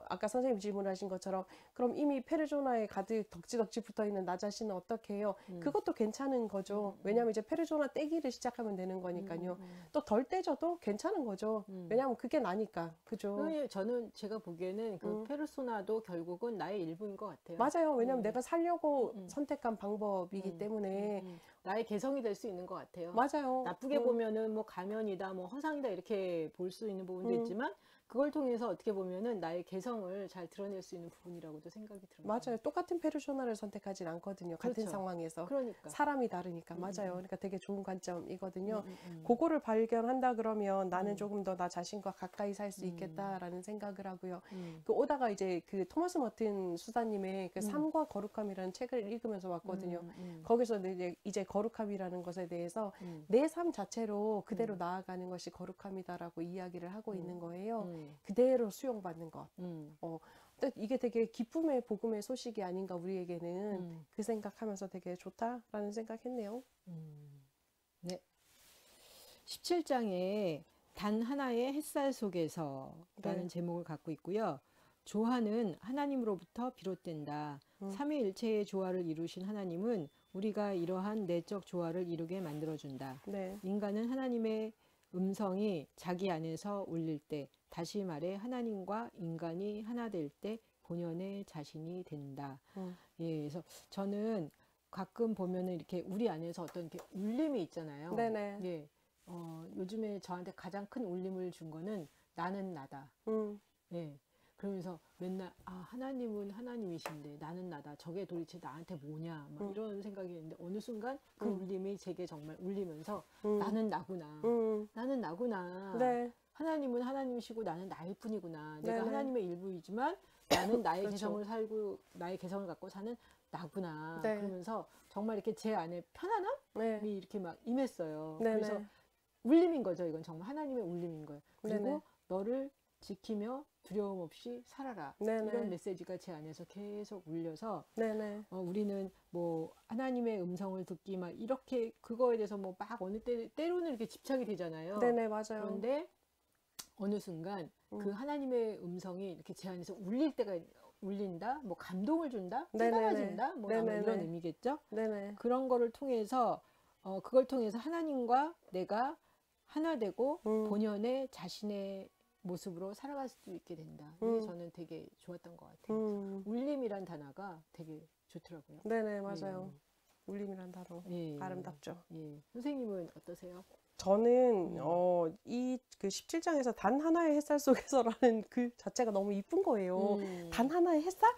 아까 선생님 질문하신 것처럼 그럼 이미 페르조나에 가득 덕지덕지 붙어 있는 나 자신은 어떻게 해요? 그것도 괜찮은 거죠. 왜냐하면 이제 페르조나 떼기를 시작하면 되는 거니까요. 또 덜 떼져도 괜찮은 거죠. 왜냐하면 그게 나니까. 그죠? 저는 제가 보기에는 그 페르소나도 결국은 나의 일부인 것 같아요. 맞아요. 왜냐하면 내가 살려고 선택한 방법이기 때문에 나의 개성이 될 수 있는 것 같아요. 맞아요. 나쁘게 보면은 뭐 가면이다, 뭐 허상이다 이렇게 볼 수 있는 부분도 있지만 그걸 통해서 어떻게 보면은 나의 개성을 잘 드러낼 수 있는 부분이라고도 생각이 들어요. 맞아요. 똑같은 페르소나를 선택하진 않거든요. 같은 그렇죠. 상황에서. 그러니까. 사람이 다르니까. 맞아요. 그러니까 되게 좋은 관점이거든요. 그거를 발견한다 그러면 나는 조금 더 나 자신과 가까이 살 수 있겠다라는 생각을 하고요. 그 오다가 이제 그 토마스 머튼 수사님의 그 삶과 거룩함이라는 책을 읽으면서 왔거든요. 거기서 이제 거룩함이라는 것에 대해서 내 삶 자체로 그대로 나아가는 것이 거룩함이다라고 이야기를 하고 있는 거예요. 그대로 수용받는 것. 이게 되게 기쁨의 복음의 소식이 아닌가 우리에게는 그 생각하면서 되게 좋다라는 생각했네요. 네. 17장에 단 하나의 햇살 속에서라는 네. 제목을 갖고 있고요. 조화는 하나님으로부터 비롯된다. 음. 삼위일체의 조화를 이루신 하나님은 우리가 이러한 내적 조화를 이루게 만들어준다. 네. 인간은 하나님의 음성이 자기 안에서 울릴 때, 다시 말해 하나님과 인간이 하나 될 때 본연의 자신이 된다. 예, 그래서 저는 가끔 보면은 이렇게 우리 안에서 어떤 이렇게 울림이 있잖아요. 네네. 예, 요즘에 저한테 가장 큰 울림을 준 거는 나는 나다. 예. 그러면서 맨날 하나님은 하나님이신데 나는 나다. 저게 도대체 나한테 뭐냐? 막 이런 생각이 있는데 어느 순간 그 울림이 제게 정말 울리면서 나는 나구나. 나는 나구나. 네. 하나님은 하나님이시고 나는 나일 뿐이구나. 내가 네네. 하나님의 일부이지만 나는 나의 그렇죠. 개성을 살고 나의 개성을 갖고 사는 나구나. 네. 그러면서 정말 이렇게 제 안에 편안함이 네. 이렇게 막 임했어요. 네네. 그래서 울림인 거죠. 이건 정말 하나님의 울림인 거예요. 그리고 네네. 너를 지키며 두려움 없이 살아라. 네네. 이런 메시지가 제 안에서 계속 울려서 네네. 우리는 뭐 하나님의 음성을 듣기 막 이렇게 그거에 대해서 뭐 막 어느 때로는 이렇게 집착이 되잖아요. 네네, 맞아요. 그런데 어느 순간 그 하나님의 음성이 이렇게 제 안에서 울릴 때가 울린다, 뭐 감동을 준다, 네네네. 깨달아진다, 뭐 아마 이런 네네네. 의미겠죠. 네네. 그런 거를 통해서 그걸 통해서 하나님과 내가 하나 되고 본연의 자신의 모습으로 살아갈 수도 있게 된다. 이게 저는 되게 좋았던 것 같아요. 울림이란 단어가 되게 좋더라고요. 네네, 맞아요. 울림이란 단어. 예. 아름답죠. 예. 선생님은 어떠세요? 저는 이 그 17장에서 단 하나의 햇살 속에서라는 그 자체가 너무 이쁜 거예요. 단 하나의 햇살?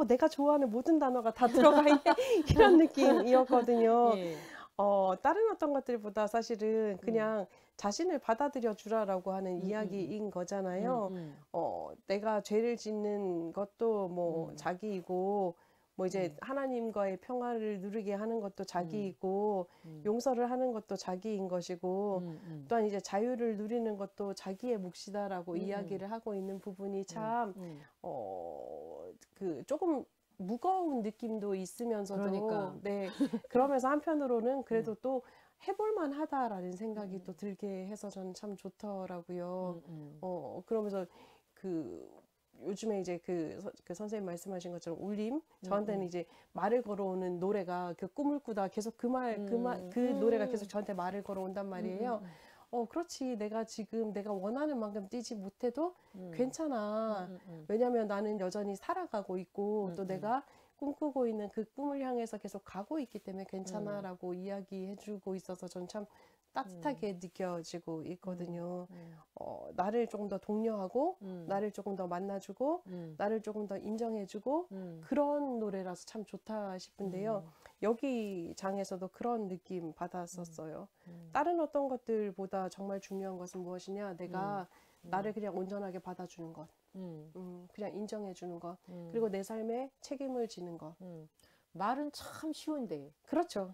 내가 좋아하는 모든 단어가 다 들어가 있네. 이런 느낌이었거든요. 예. 다른 어떤 것들보다 사실은 그냥 자신을 받아들여 주라라고 하는 이야기인 거잖아요. 내가 죄를 짓는 것도 뭐 자기이고, 뭐 이제 하나님과의 평화를 누리게 하는 것도 자기이고, 용서를 하는 것도 자기인 것이고, 또한 이제 자유를 누리는 것도 자기의 몫이다라고 이야기를 하고 있는 부분이 참, 그 조금 무거운 느낌도 있으면서도, 그러니까. 네. 그러면서 한편으로는 그래도 또 해볼만 하다라는 생각이 또 들게 해서 저는 참 좋더라고요. 그러면서 요즘에 이제 그 선생님 말씀하신 것처럼 울림, 저한테는 이제 말을 걸어오는 노래가 그 꿈을 꾸다 계속 그 노래가 계속 저한테 말을 걸어온단 말이에요. 그렇지. 내가 지금 내가 원하는 만큼 뛰지 못해도 괜찮아. 왜냐면 나는 여전히 살아가고 있고 또 내가 꿈꾸고 있는 그 꿈을 향해서 계속 가고 있기 때문에 괜찮아라고 이야기해주고 있어서 전 참 따뜻하게 느껴지고 있거든요. 나를 조금 더 독려하고 나를 조금 더 만나주고 나를 조금 더 인정해주고 그런 노래라서 참 좋다 싶은데요. 여기 장에서도 그런 느낌 받았었어요. 다른 어떤 것들보다 정말 중요한 것은 무엇이냐? 내가 나를 그냥 온전하게 받아주는 것, 그냥 인정해주는 것, 그리고 내 삶에 책임을 지는 것. 말은 참 쉬운데. 그렇죠.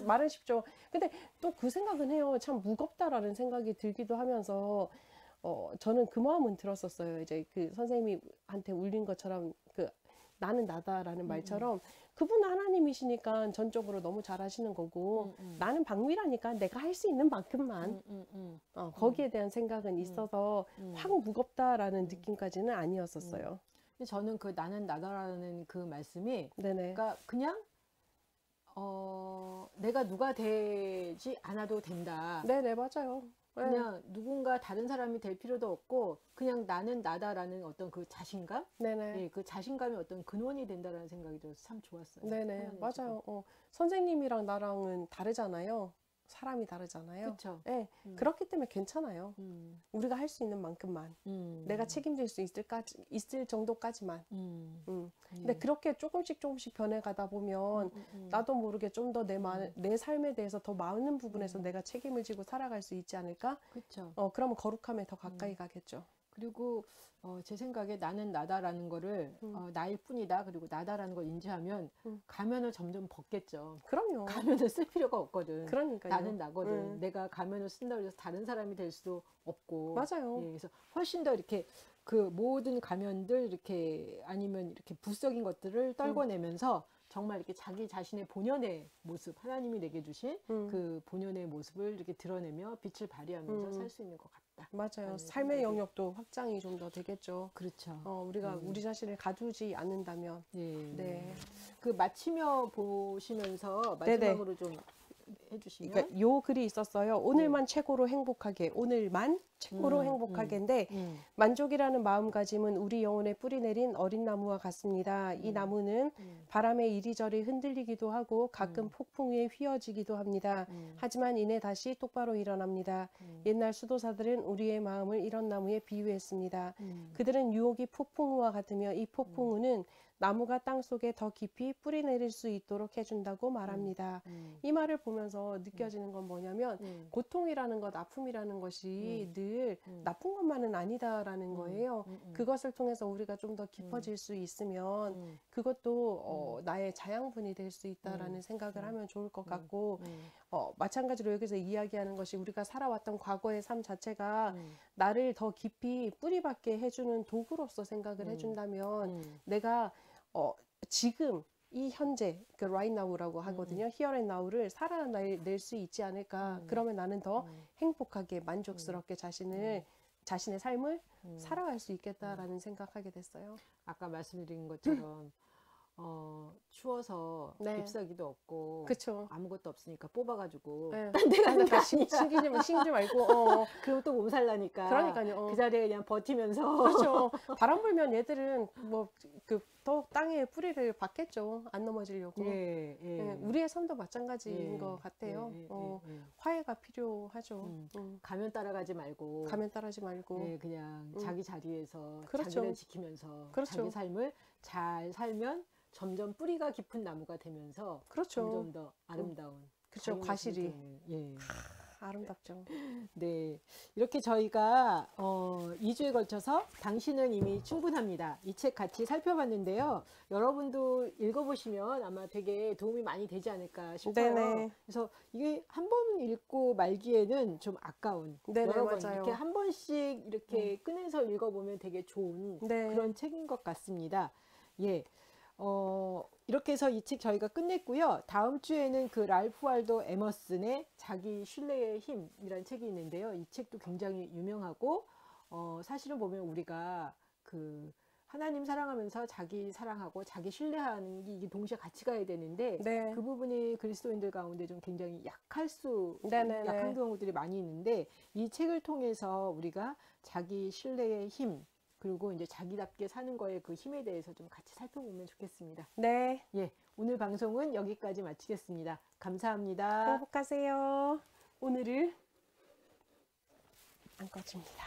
말은 쉽죠. 근데 또 그 생각은 해요. 참 무겁다라는 생각이 들기도 하면서, 저는 그 마음은 들었었어요. 이제 그 선생님한테 울린 것처럼 나는 나다라는 말처럼 그분은 하나님이시니까 전적으로 너무 잘하시는 거고 나는 박미라니까 내가 할 수 있는 만큼만 거기에 대한 생각은 있어서 확 무겁다라는 느낌까지는 아니었었어요. 근데 저는 그 나는 나다라는 그 말씀이 네네. 그러니까 그냥 내가 누가 되지 않아도 된다. 네네, 맞아요. 그냥 누군가 다른 사람이 될 필요도 없고 그냥 나는 나다라는 어떤 그 자신감, 네네. 예, 그 자신감이 어떤 근원이 된다라는 생각이 들어서 참 좋았어요. 네네, 맞아요. 선생님이랑 나랑은 다르잖아요. 사람이 다르잖아요. 그렇죠. 네, 그렇기 때문에 괜찮아요. 우리가 할 수 있는 만큼만 내가 책임질 수 있을 정도까지만. 근데 그렇게 조금씩 변해가다 보면 나도 모르게 좀 더 내 삶에 대해서 더 많은 부분에서 내가 책임을 지고 살아갈 수 있지 않을까? 그렇죠. 그러면 거룩함에 더 가까이 가겠죠. 그리고 제 생각에 나는 나다라는 거를 나일 뿐이다. 그리고 나다라는 걸 인지하면 가면을 점점 벗겠죠. 그럼요. 가면을 쓸 필요가 없거든. 그러니까요. 나는 나거든. 내가 가면을 쓴다고 해서 다른 사람이 될 수도 없고. 맞아요. 예, 그래서 훨씬 더 이렇게 그 모든 가면들 이렇게 아니면 이렇게 부수적인 것들을 떨궈내면서 정말 이렇게 자기 자신의 본연의 모습, 하나님이 내게 주신 그 본연의 모습을 이렇게 드러내며 빛을 발휘하면서 살 수 있는 것 같다. 맞아요. 삶의 영역도 확장이 좀 더 되겠죠. 그렇죠. 우리가 우리 자신을 가두지 않는다면. 네. 네. 그 마치며 보시면서 마지막으로 좀 해주시면. 그러니까 요 글이 있었어요. 오늘만 최고로 행복하게, 오늘만 최고로 행복하게인데 만족이라는 마음가짐은 우리 영혼에 뿌리 내린 어린 나무와 같습니다. 이 나무는 바람에 이리저리 흔들리기도 하고 가끔 폭풍 위에 휘어지기도 합니다. 하지만 이내 다시 똑바로 일어납니다. 옛날 수도사들은 우리의 마음을 이런 나무에 비유했습니다. 그들은 유혹이 폭풍우와 같으며 이 폭풍우는 나무가 땅속에 더 깊이 뿌리 내릴 수 있도록 해준다고 말합니다. 이 말을 보면서 느껴지는 건 뭐냐면 고통이라는 것, 아픔이라는 것이 늘 나쁜 것만은 아니다라는 거예요. 그것을 통해서 우리가 좀 더 깊어질 수 있으면 그것도 나의 자양분이 될 수 있다라는 생각을 하면 좋을 것 같고 마찬가지로 여기서 이야기하는 것이 우리가 살아왔던 과거의 삶 자체가 나를 더 깊이 뿌리박게 해주는 도구로서 생각을 해준다면 내가 지금 이 현재 그 right now라고 하거든요. here and now를 살아낼 수 있지 않을까. 그러면 나는 더 행복하게 만족스럽게 자신의 삶을 살아갈 수 있겠다라는 생각하게 됐어요. 아까 말씀드린 것처럼 추워서 네. 잎사귀도 없고 그쵸. 아무것도 없으니까 뽑아가지고 네. 딴 데 가는 거 신지 말고 그럼 또 몸살 나니까 그러니까요. 그 자리에 그냥 버티면서 그렇죠. 바람 불면 얘들은 뭐 더 땅에 뿌리를 박겠죠. 안 넘어지려고. 예. 우리의 삶도 마찬가지인 예. 것 같아요. 예. 화해가 필요하죠. 가면 따라가지 말고 가면 따르지 말고. 네, 그냥 자기 자리에서 그렇죠. 자기를 지키면서 그렇죠. 자기 삶을 잘 살면 점점 뿌리가 깊은 나무가 되면서 그렇죠. 점점 더 아름다운 그렇죠. 자기 과실이. 모습이 되는, 예. 아름답죠. 네, 이렇게 저희가 2주에 걸쳐서 당신은 이미 충분합니다. 이 책 같이 살펴봤는데요. 여러분도 읽어보시면 아마 되게 도움이 많이 되지 않을까 싶어요. 네네. 그래서 이게 한 번 읽고 말기에는 좀 아까운 네네, 여러 번 맞아요. 이렇게 한 번씩 이렇게 꺼내서 읽어보면 되게 좋은 네. 그런 책인 것 같습니다. 예. 이렇게 해서 이 책 저희가 끝냈고요. 다음 주에는 그 랄프 waldo 에머슨의 자기 신뢰의 힘이라는 책이 있는데요. 이 책도 굉장히 유명하고 사실은 보면 우리가 그 하나님 사랑하면서 자기 사랑하고 자기 신뢰하는 게 이게 동시에 같이 가야 되는데 네. 그 부분이 그리스도인들 가운데 좀 굉장히 네네네. 약한 경우들이 많이 있는데 이 책을 통해서 우리가 자기 신뢰의 힘 그리고 이제 자기답게 사는 거에 그 힘에 대해서 좀 같이 살펴보면 좋겠습니다. 네. 예, 오늘 방송은 여기까지 마치겠습니다. 감사합니다. 행복하세요. 오늘을 안 꺼집니다.